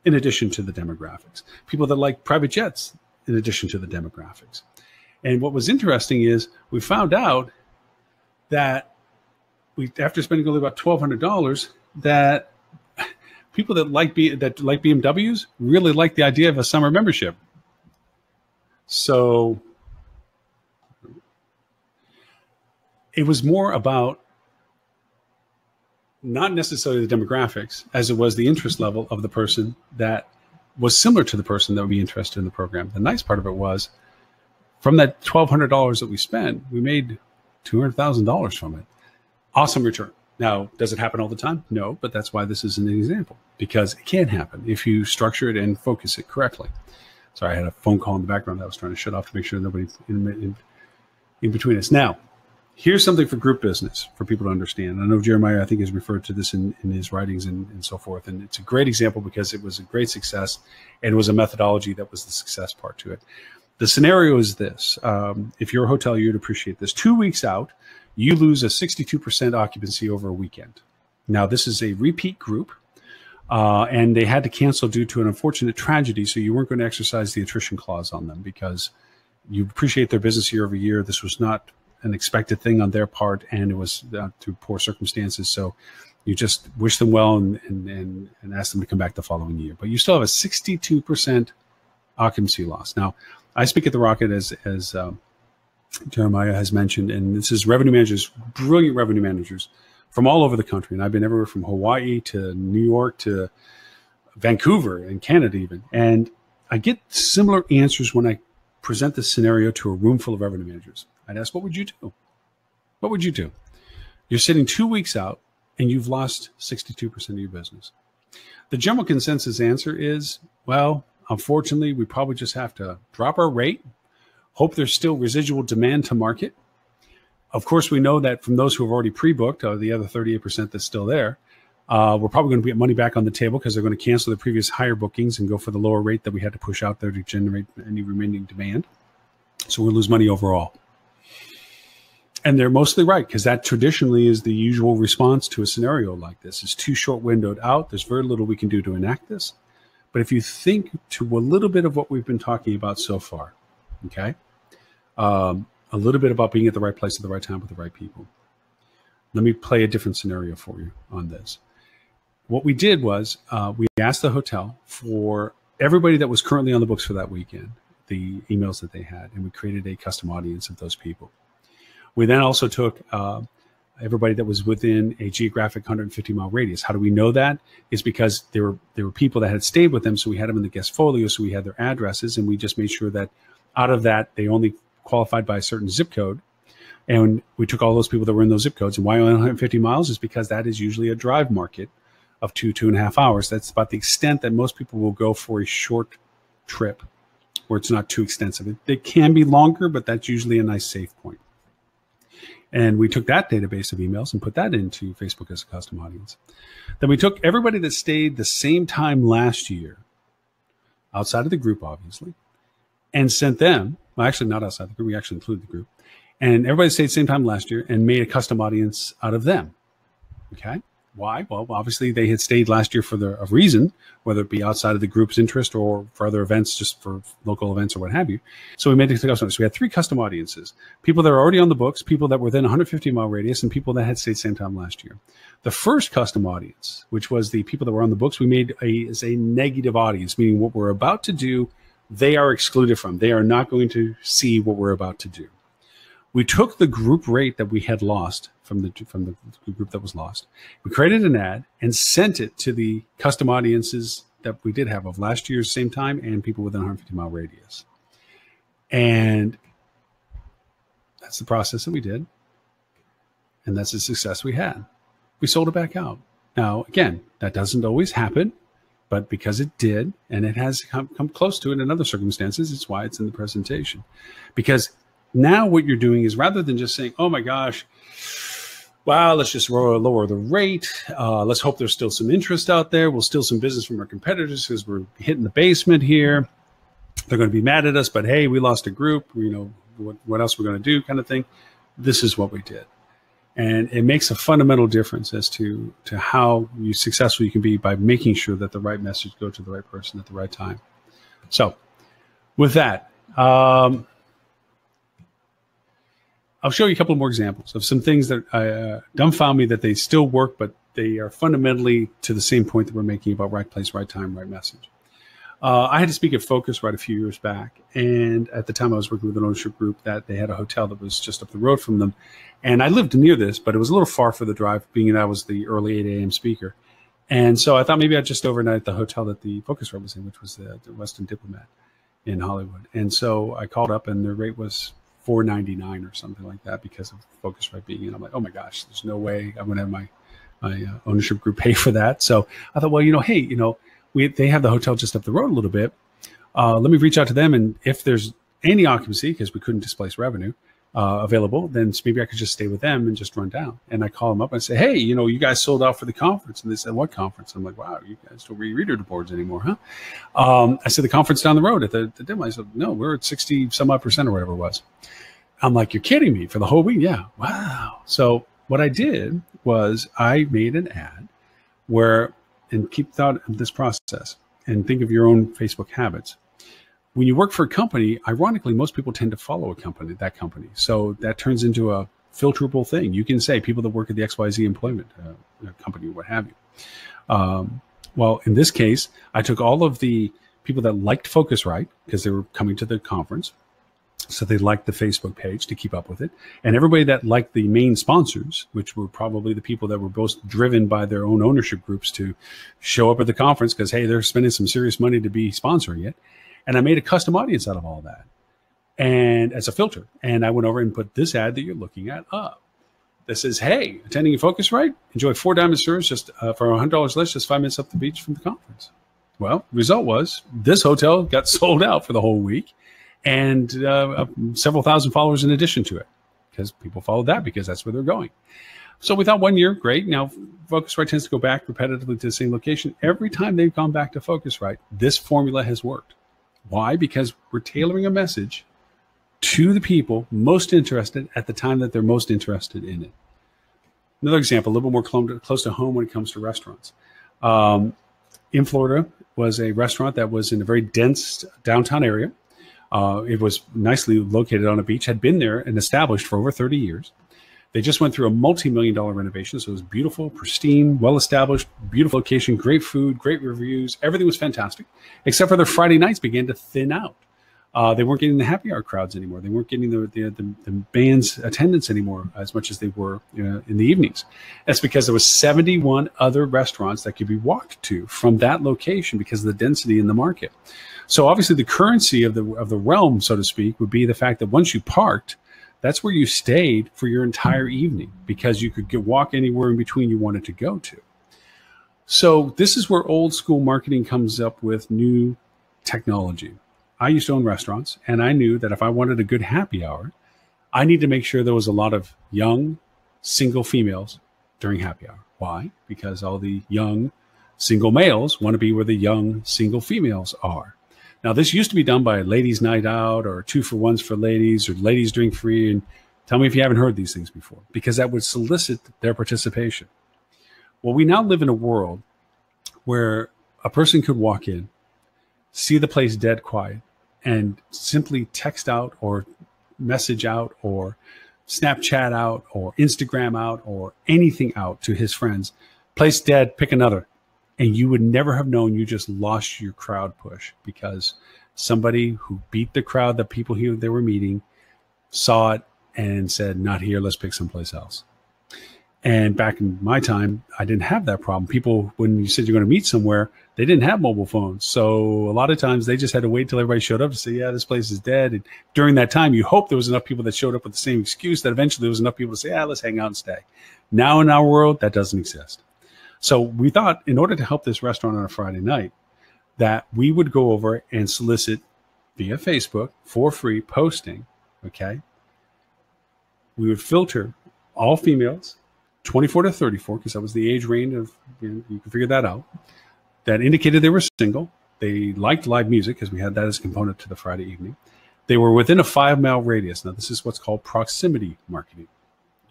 in addition to the demographics, people that like private jets in addition to the demographics. And what was interesting is we found out that after spending only about $1,200, that people that like BMWs really like the idea of a summer membership. So it was more about not necessarily the demographics as it was the interest level of the person that was similar to the person that would be interested in the program. The nice part of it was, from that $1,200 that we spent, we made $200,000 from it. Awesome return. Now, does it happen all the time? No, but that's why this is an example, because it can happen if you structure it and focus it correctly. Sorry, I had a phone call in the background that I was trying to shut off to make sure nobody's in between us. Now, here's something for group business for people to understand. I know Jeremiah, I think, has referred to this in his writings and so forth. And it's a great example because it was a great success and it was a methodology that was the success part to it. The scenario is this. If you're a hotel, you'd appreciate this. 2 weeks out, you lose a 62% occupancy over a weekend. Now, this is a repeat group, and they had to cancel due to an unfortunate tragedy, so you weren't going to exercise the attrition clause on them because you appreciate their business year over year. This was not an expected thing on their part, and it was through poor circumstances, so you just wish them well and ask them to come back the following year. But you still have a 62% occupancy loss. Now, I speak at the Rocket as Jeremiah has mentioned, and this is revenue managers, brilliant revenue managers from all over the country. And I've been everywhere from Hawaii to New York to Vancouver and Canada even. And I get similar answers when I present this scenario to a room full of revenue managers. I'd ask, what would you do? What would you do? You're sitting 2 weeks out and you've lost 62% of your business. The general consensus answer is, well, unfortunately, we probably just have to drop our rate, hope there's still residual demand to market. Of course, we know that from those who have already pre-booked, the other 38% that's still there, we're probably going to get money back on the table because they're going to cancel the previous higher bookings and go for the lower rate that we had to push out there to generate any remaining demand. So we'll lose money overall. And they're mostly right, because that traditionally is the usual response to a scenario like this. It's too short windowed out. There's very little we can do to enact this. But if you think to a little bit of what we've been talking about so far, okay, a little bit about being at the right place at the right time with the right people. Let me play a different scenario for you on this. What we did was we asked the hotel for everybody that was currently on the books for that weekend, the emails that they had, and we created a custom audience of those people. We then also took everybody that was within a geographic 150-mile radius. How do we know that? It's because there were people that had stayed with them, so we had them in the guest folio, so we had their addresses, and we just made sure that out of that, they only qualified by a certain zip code. And we took all those people that were in those zip codes. And why only 150 miles is because that is usually a drive market of 2.5 hours. That's about the extent that most people will go for a short trip where it's not too extensive. It can be longer, but that's usually a nice safe point. And we took that database of emails and put that into Facebook as a custom audience. Then we took everybody that stayed the same time last year, outside of the group, obviously, and sent them, well, actually not outside the group, we actually included the group, and everybody stayed the same time last year and made a custom audience out of them. Okay. Why? Well, obviously they had stayed last year for a reason, whether it be outside of the group's interest or for other events, just for local events or what have you. So we made the custom. So we had 3 custom audiences: people that are already on the books, people that were within a 150-mile radius, and people that had stayed same time last year. The first custom audience, which was the people that were on the books, we made as a negative audience, meaning what we're about to do, they are excluded from. They are not going to see what we're about to do. We took the group rate that we had lost from the group that was lost. We created an ad and sent it to the custom audiences that we did have of last year's same time and people within a 150-mile radius. And that's the process that we did. And that's the success we had. We sold it back out. Now, again, that doesn't always happen, but because it did, and it has come close to it in other circumstances, it's why it's in the presentation. Because now what you're doing is, rather than just saying, oh my gosh, wow, let's just lower the rate. Let's hope there's still some interest out there. We'll steal some business from our competitors because we're hitting the basement here. They're going to be mad at us, but hey, we lost a group. You know, what else we're going to do, kind of thing. This is what we did. And it makes a fundamental difference as to how successful you can be by making sure that the right message goes to the right person at the right time. So with that, I'll show you a couple more examples of some things that dumbfound me that they still work, but they are fundamentally to the same point that we're making about right place, right time, right message. I had to speak at Focus right a few years back, and at the time I was working with an ownership group that they had a hotel that was just up the road from them, and I lived near this, but it was a little far for the drive, being that I was the early 8 a.m. speaker. And so I thought maybe I'd just overnight at the hotel that the Focus rep was in, which was the Westin Diplomat in Hollywood. And so I called up, and their rate was $499 or something like that because of Focusrite being in. I'm like, oh my gosh, there's no way I'm going to have my ownership group pay for that. So I thought, well, hey, they have the hotel just up the road a little bit. Let me reach out to them, and if there's any occupancy, because we couldn't displace revenue available, then maybe I could just stay with them and just run down. And I call them up and say, hey, you guys sold out for the conference. And they said, what conference? I'm like, wow, you guys don't read reader boards anymore, huh? I said, the conference down the road at the demo. I said, no, we're at 60 some odd percent or whatever it was. I'm like, you're kidding me, for the whole week? Yeah. Wow. So what I did was I made an ad where, and keep thought of this process and think of your own Facebook habits. When you work for a company, ironically, most people tend to follow that company. So that turns into a filterable thing. You can say people that work at the XYZ employment company, what have you. Well, in this case, I took all of the people that liked Focusrite because they were coming to the conference. So they liked the Facebook page to keep up with it. And everybody that liked the main sponsors, which were probably the people that were both driven by their own ownership groups to show up at the conference because, hey, they're spending some serious money to be sponsoring it. And I made a custom audience out of all that, and as a filter. And I went over and put this ad that you're looking at up. That says, hey, attending your Focusrite, enjoy 4 diamond serves just for $100 less, just 5 minutes up the beach from the conference. Well, the result was this hotel got sold out for the whole week, and several thousand followers in addition to it, because people followed that because that's where they're going. So we thought 1 year, great. Now, Focusrite tends to go back repetitively to the same location. Every time they've gone back to Focusrite, this formula has worked. Why? Because we're tailoring a message to the people most interested at the time that they're most interested in it. Another example, a little bit more close to home when it comes to restaurants. In Florida was a restaurant that was in a very dense downtown area. It was nicely located on a beach, had been there and established for over 30 years. They just went through a multi-million-dollar renovation, so it was beautiful, pristine, well-established, beautiful location, great food, great reviews. Everything was fantastic, except for their Friday nights began to thin out. They weren't getting the happy hour crowds anymore. They weren't getting the band's attendance anymore as much as they were in the evenings. That's because there was 71 other restaurants that could be walked to from that location because of the density in the market. So obviously the currency of the realm, so to speak, would be the fact that once you parked, that's where you stayed for your entire evening because you could walk anywhere in between you wanted to go to. So this is where old school marketing comes up with new technology. I used to own restaurants, and I knew that if I wanted a good happy hour, I need to make sure there was a lot of young single females during happy hour. Why? Because all the young single males want to be where the young single females are. Now, this used to be done by ladies' night out or 2-for-1s for ladies or ladies drink free. And tell me if you haven't heard these things before, because that would solicit their participation. Well, we now live in a world where a person could walk in, see the place dead quiet, and simply text out or message out or Snapchat out or Instagram out or anything out to his friends. Place dead, pick another. And you would never have known you just lost your crowd push because somebody who beat the crowd, the people here they were meeting, saw it and said, not here, let's pick someplace else. And back in my time, I didn't have that problem. People, when you said you're going to meet somewhere, they didn't have mobile phones. So a lot of times they just had to wait till everybody showed up to say, yeah, this place is dead. And during that time, you hope there was enough people that showed up with the same excuse that eventually there was enough people to say, yeah, let's hang out and stay. Now in our world, that doesn't exist. So we thought in order to help this restaurant on a Friday night, that we would go over and solicit via Facebook for free posting, okay? We would filter all females, 24 to 34, because that was the age range of, you can figure that out, that indicated they were single. They liked live music because we had that as a component to the Friday evening. They were within a 5-mile radius. Now, this is what's called proximity marketing.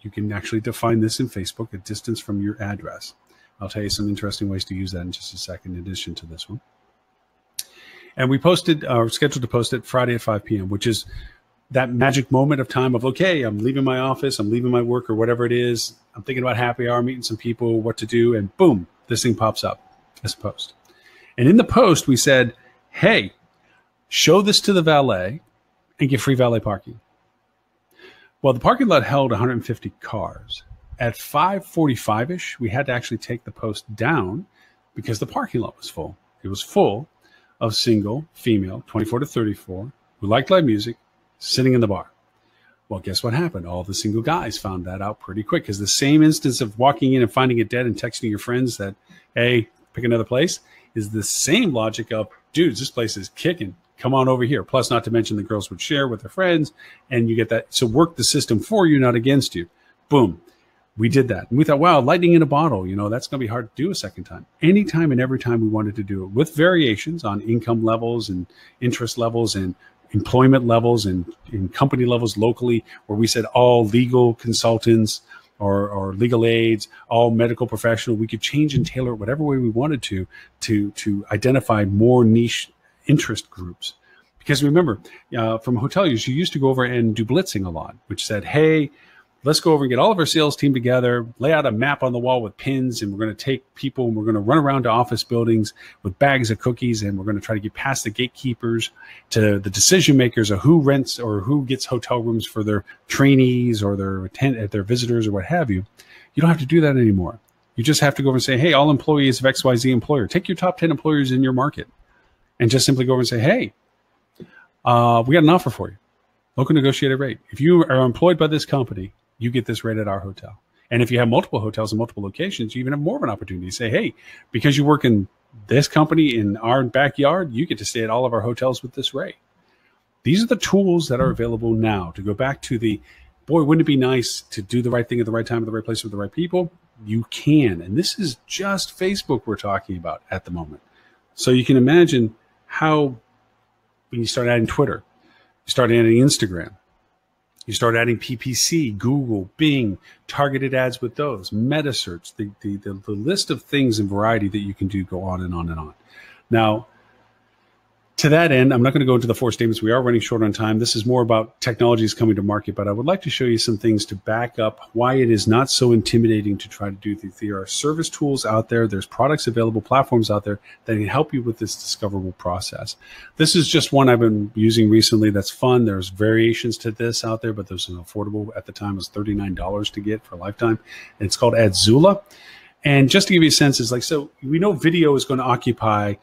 You can actually define this in Facebook, a distance from your address. I'll tell you some interesting ways to use that in just a second, in addition to this one. And we posted, or scheduled to post it Friday at 5 p.m., which is that magic moment of time of, okay, I'm leaving my office, I'm leaving my work or whatever it is. I'm thinking about happy hour, meeting some people, what to do, and boom, this thing pops up as a post. And in the post, we said, hey, show this to the valet and get free valet parking. Well, the parking lot held 150 cars. At 5:45-ish, we had to actually take the post down because the parking lot was full. It was full of single, female, 24 to 34, who liked live music, sitting in the bar. Well, guess what happened? All the single guys found that out pretty quick because the same instance of walking in and finding it dead and texting your friends that, hey, pick another place, is the same logic of dudes, this place is kicking. Come on over here. Plus, not to mention the girls would share with their friends, and you get that. So work the system for you, not against you. Boom. We did that. And we thought, wow, lightning in a bottle, that's going to be hard to do a second time. Anytime and every time we wanted to do it, with variations on income levels and interest levels and employment levels and in company levels locally, where we said all legal consultants or legal aides, all medical professional, we could change and tailor it whatever way we wanted to identify more niche interest groups. Because remember, from hoteliers, you used to go over and do blitzing a lot, which said, hey, let's go over and get all of our sales team together, lay out a map on the wall with pins, and we're going to take people and we're going to run around to office buildings with bags of cookies, and we're going to try to get past the gatekeepers to the decision makers of who rents or who gets hotel rooms for their trainees or their visitors or what have you. You don't have to do that anymore. You just have to go over and say, hey, all employees of XYZ employer, take your top 10 employers in your market and just simply go over and say, hey, we got an offer for you. Local negotiated rate. If you are employed by this company, you get this rate at our hotel. And if you have multiple hotels in multiple locations, you even have more of an opportunity to say, hey, because you work in this company in our backyard, you get to stay at all of our hotels with this rate. These are the tools that are available now. To go back to boy, wouldn't it be nice to do the right thing at the right time, at the right place with the right people? You can. And this is just Facebook we're talking about at the moment. So you can imagine how when you start adding Twitter, you start adding Instagram, you start adding PPC, Google, Bing, targeted ads with those, meta search, the list of things and variety that you can do go on and on and on. Now, to that end, I'm not going to go into the 4 statements. We are running short on time. This is more about technologies coming to market, but I would like to show you some things to back up why it is not so intimidating to try to do these. There are service tools out there. There's products available, platforms out there that can help you with this discoverable process. This is just one I've been using recently that's fun. There's variations to this out there, but there's an affordable at the time. It was $39 to get for a lifetime. And it's called Adzula. And just to give you a sense, it's like, so we know video is going to occupy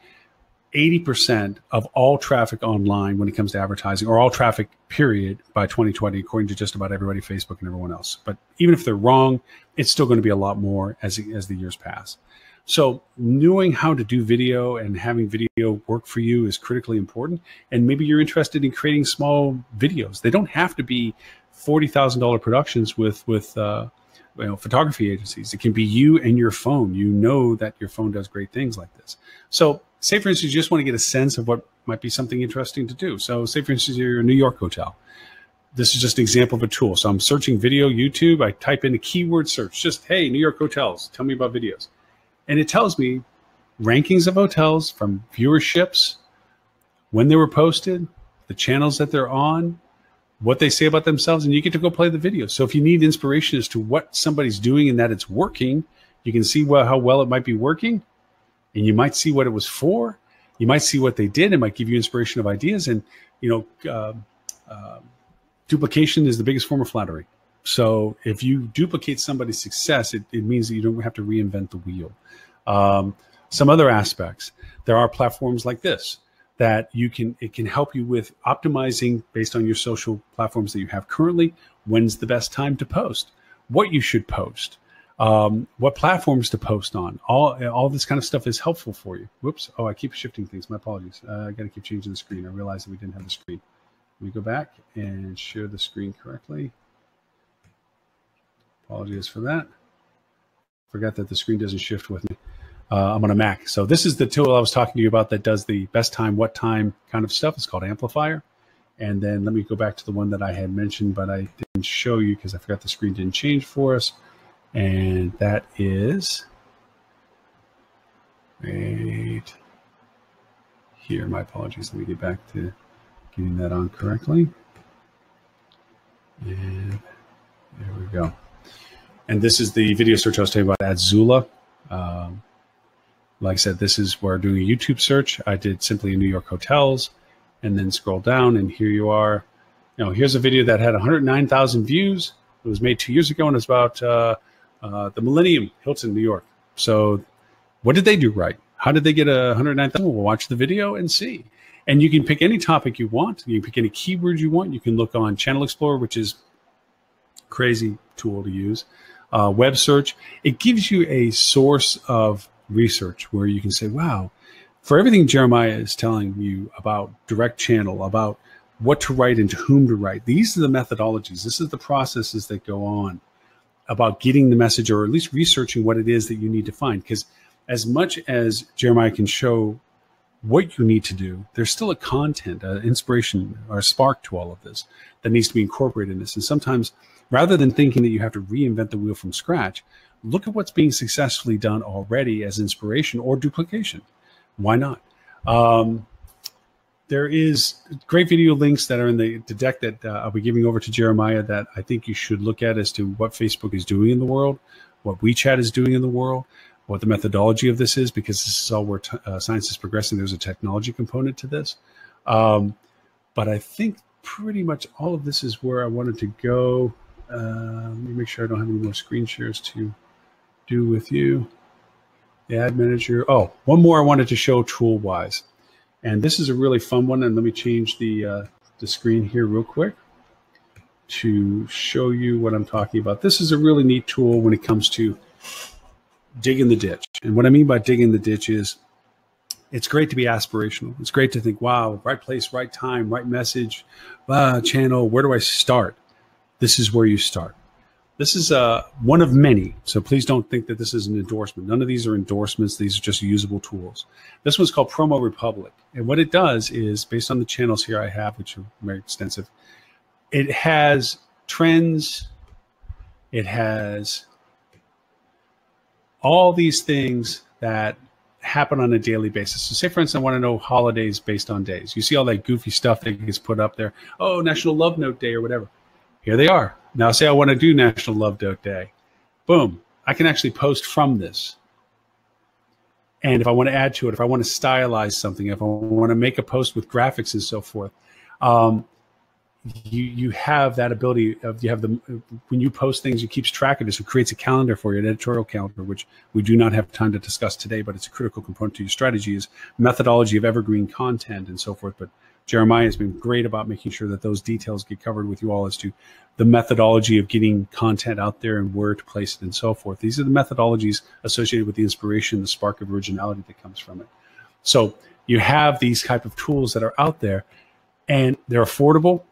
80% of all traffic online when it comes to advertising, or all traffic period, by 2020, according to just about everybody, Facebook and everyone else. But even if they're wrong, it's still going to be a lot more as the years pass. So knowing how to do video and having video work for you is critically important. And maybe you're interested in creating small videos. They don't have to be $40,000 productions with photography agencies. It can be you and your phone. You know that your phone does great things like this. So say, for instance, you just want to get a sense of what might be something interesting to do. So say, for instance, you're a New York hotel. This is just an example of a tool. So I'm searching video, YouTube. I type in a keyword search, just, hey, New York hotels, tell me about videos. And it tells me rankings of hotels from viewerships, when they were posted, the channels that they're on, what they say about themselves, and you get to go play the video. So if you need inspiration as to what somebody's doing and that it's working, you can see how well it might be working. And you might see what it was for. You might see what they did. It might give you inspiration of ideas. And, duplication is the biggest form of flattery. So if you duplicate somebody's success, it means that you don't have to reinvent the wheel. Some other aspects, there are platforms like this that it can help you with optimizing based on your social platforms that you have currently. When's the best time to post? What you should post? What platforms to post on? All this kind of stuff is helpful for you. Whoops. Oh, I keep shifting things. My apologies. I got to keep changing the screen. I realized that we didn't have the screen. Let me go back and share the screen correctly. Apologies for that. Forgot that the screen doesn't shift with me. I'm on a Mac. So this is the tool I was talking to you about that does the best time, what time kind of stuff. It's called Amplifier. And then let me go back to the one that I had mentioned, but I didn't show you because I forgot the screen didn't change for us. And that is right here. My apologies. Let me get back to getting that on correctly. And there we go. And this is the video search I was talking about, Adzula. Like I said, this is where doing a YouTube search. I did simply New York hotels and then scroll down, and here you are. Here's a video that had 109,000 views. It was made 2 years ago, and it's about the Millennium Hilton, New York. So what did they do right? How did they get 109,000? Well, watch the video and see. And you can pick any topic you want. You can pick any keywords you want. You can look on Channel Explorer, which is a crazy tool to use. Web search. It gives you a source of research where you can say, wow, for everything Jeremiah is telling you about direct channel, about what to write and to whom to write, these are the methodologies. This is the processes that go on about getting the message, or at least researching what it is that you need to find. Because as much as Jeremiah can show what you need to do, there's still a content, an inspiration, or a spark to all of this that needs to be incorporated in this. And sometimes, rather than thinking that you have to reinvent the wheel from scratch, look at what's being successfully done already as inspiration or duplication. Why not? There is great video links that are in the deck that I'll be giving over to Jeremiah that I think you should look at as to what Facebook is doing in the world, what WeChat is doing in the world, what the methodology of this is, because this is all where science is progressing. There's a technology component to this. But I think pretty much all of this is where I wanted to go. Let me make sure I don't have any more screen shares to do with you. The ad manager. Oh, one more I wanted to show tool-wise. And this is a really fun one. And let me change the screen here real quick to show you what I'm talking about. This is a really neat tool when it comes to digging the ditch. And what I mean by digging the ditch is it's great to be aspirational. It's great to think, wow, right place, right time, right message, channel. Where do I start? This is where you start. This is one of many, so please don't think that this is an endorsement. None of these are endorsements. These are just usable tools. This one's called Promo Republic. And what it does is, based on the channels here I have, which are very extensive, it has trends. It has all these things that happen on a daily basis. So say, for instance, I want to know holidays based on days. You see all that goofy stuff that gets put up there. Oh, National Love Note Day or whatever. Here they are. Now say I want to do National Love Note Day. Boom. I can actually post from this. And if I want to add to it, if I want to stylize something, if I want to make a post with graphics and so forth, you have that ability of, you have the, when you post things, it keeps track of this. It creates a calendar for you, an editorial calendar, which we do not have time to discuss today, but it's a critical component to your strategy, is methodology of evergreen content and so forth. But Jeremiah has been great about making sure that those details get covered with you all as to the methodology of getting content out there and where to place it and so forth. These are the methodologies associated with the inspiration, the spark of originality that comes from it. So you have these type of tools that are out there, and they're affordable.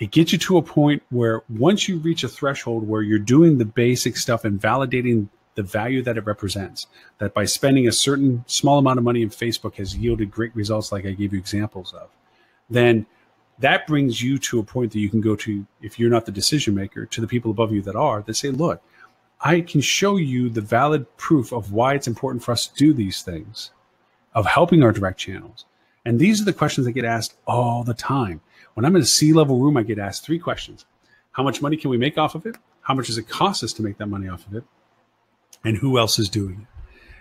It gets you to a point where once you reach a threshold where you're doing the basic stuff and validating the value that it represents, that by spending a certain small amount of money in Facebook has yielded great results like I gave you examples of, then that brings you to a point that you can go to, if you're not the decision maker, to the people above you that are, that say, look, I can show you the valid proof of why it's important for us to do these things, of helping our direct channels. And these are the questions that get asked all the time. When I'm in a C-level room, I get asked 3 questions. How much money can we make off of it? How much does it cost us to make that money off of it? And who else is doing it?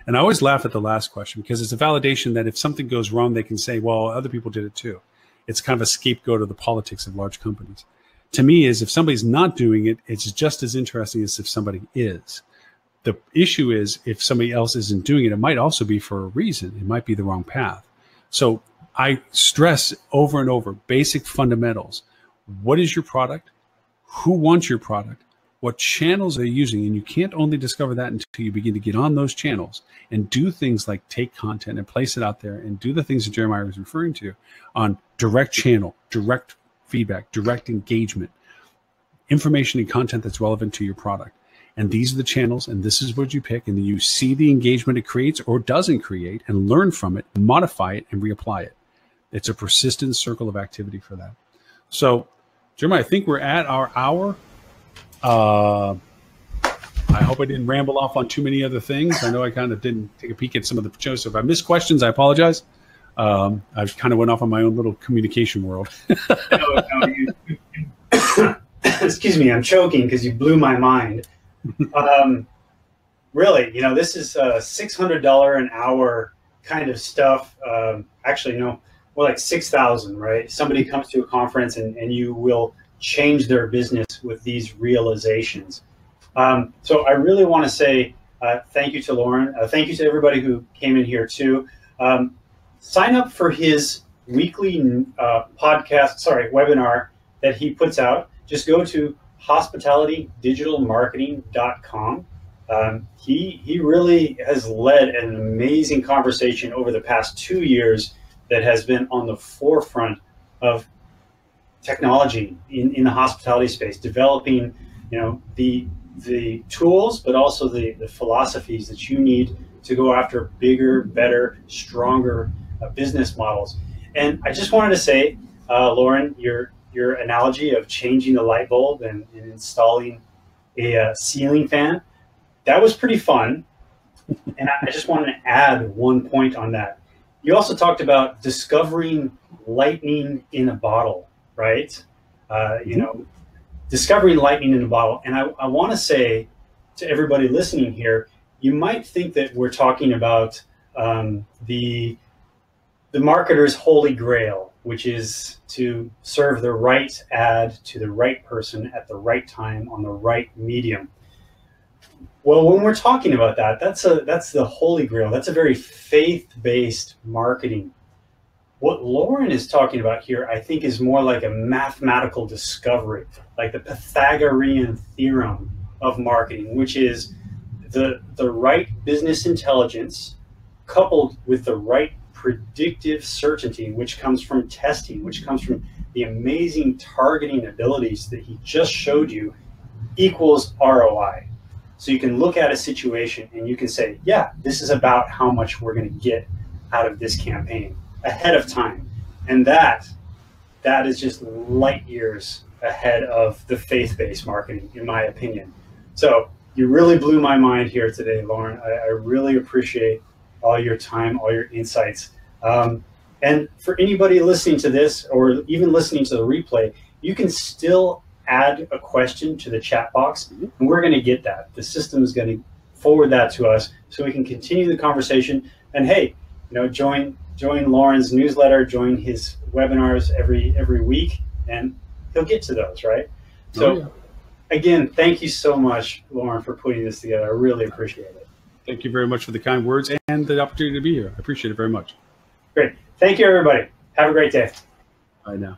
And I always laugh at the last question, because it's a validation that if something goes wrong, they can say, well, other people did it too. It's kind of a scapegoat of the politics of large companies. To me, is if somebody's not doing it, it's just as interesting as if somebody is. The issue is if somebody else isn't doing it, it might also be for a reason. It might be the wrong path. So I stress over and over basic fundamentals. What is your product? Who wants your product? What channels are you using? And you can't only discover that until you begin to get on those channels and do things like take content and place it out there and do the things that Jeremiah was referring to on direct channel, direct feedback, direct engagement, information and content that's relevant to your product. And these are the channels, and this is what you pick, and then you see the engagement it creates or doesn't create and learn from it, modify it, and reapply it. It's a persistent circle of activity for that. So, Jeremiah, I think we're at our hour. I hope I didn't ramble off on too many other things. I know I kind of didn't take a peek at some of the shows. So if I missed questions, I apologize. I kind of went off on my own little communication world. Excuse me, I'm choking because you blew my mind. Really, you know, this is $600 an hour kind of stuff. Actually, no, more like 6,000, right? Somebody comes to a conference and you will change their business with these realizations. So I really want to say thank you to Loren. Thank you to everybody who came in here too. Sign up for his weekly webinar that he puts out. Just go to hospitalitydigitalmarketing.com. He really has led an amazing conversation over the past 2 years that has been on the forefront of technology in the hospitality space, developing, you know, the tools, but also the philosophies that you need to go after bigger, better, stronger business models. And I just wanted to say, Loren, your analogy of changing the light bulb and installing a ceiling fan, that was pretty fun. And I just wanted to add one point on that. You also talked about discovering lightning in a bottle, right? You know, discovering lightning in a bottle. And I want to say to everybody listening here, you might think that we're talking about the marketer's holy grail, which is to serve the right ad to the right person at the right time on the right medium. Well, when we're talking about that, that's the holy grail. That's a very faith-based marketing. What Loren is talking about here, I think, is more like a mathematical discovery, like the Pythagorean theorem of marketing, which is the right business intelligence coupled with the right predictive certainty, which comes from testing, which comes from the amazing targeting abilities that he just showed you, equals ROI. So you can look at a situation and you can say, yeah, this is about how much we're going to get out of this campaign ahead of time. And that is just light years ahead of the faith-based marketing, in my opinion. So you really blew my mind here today, Loren. I really appreciate all your time, all your insights. And for anybody listening to this or even listening to the replay, you can still add a question to the chat box, and we're going to get that. The system is going to forward that to us so we can continue the conversation. And hey, you know, join Loren's newsletter, join his webinars every week, and he'll get to those, right? So again, thank you so much, Loren, for putting this together. I really appreciate it. Thank you very much for the kind words and the opportunity to be here. I appreciate it very much. Great. Thank you, everybody. Have a great day. Bye now.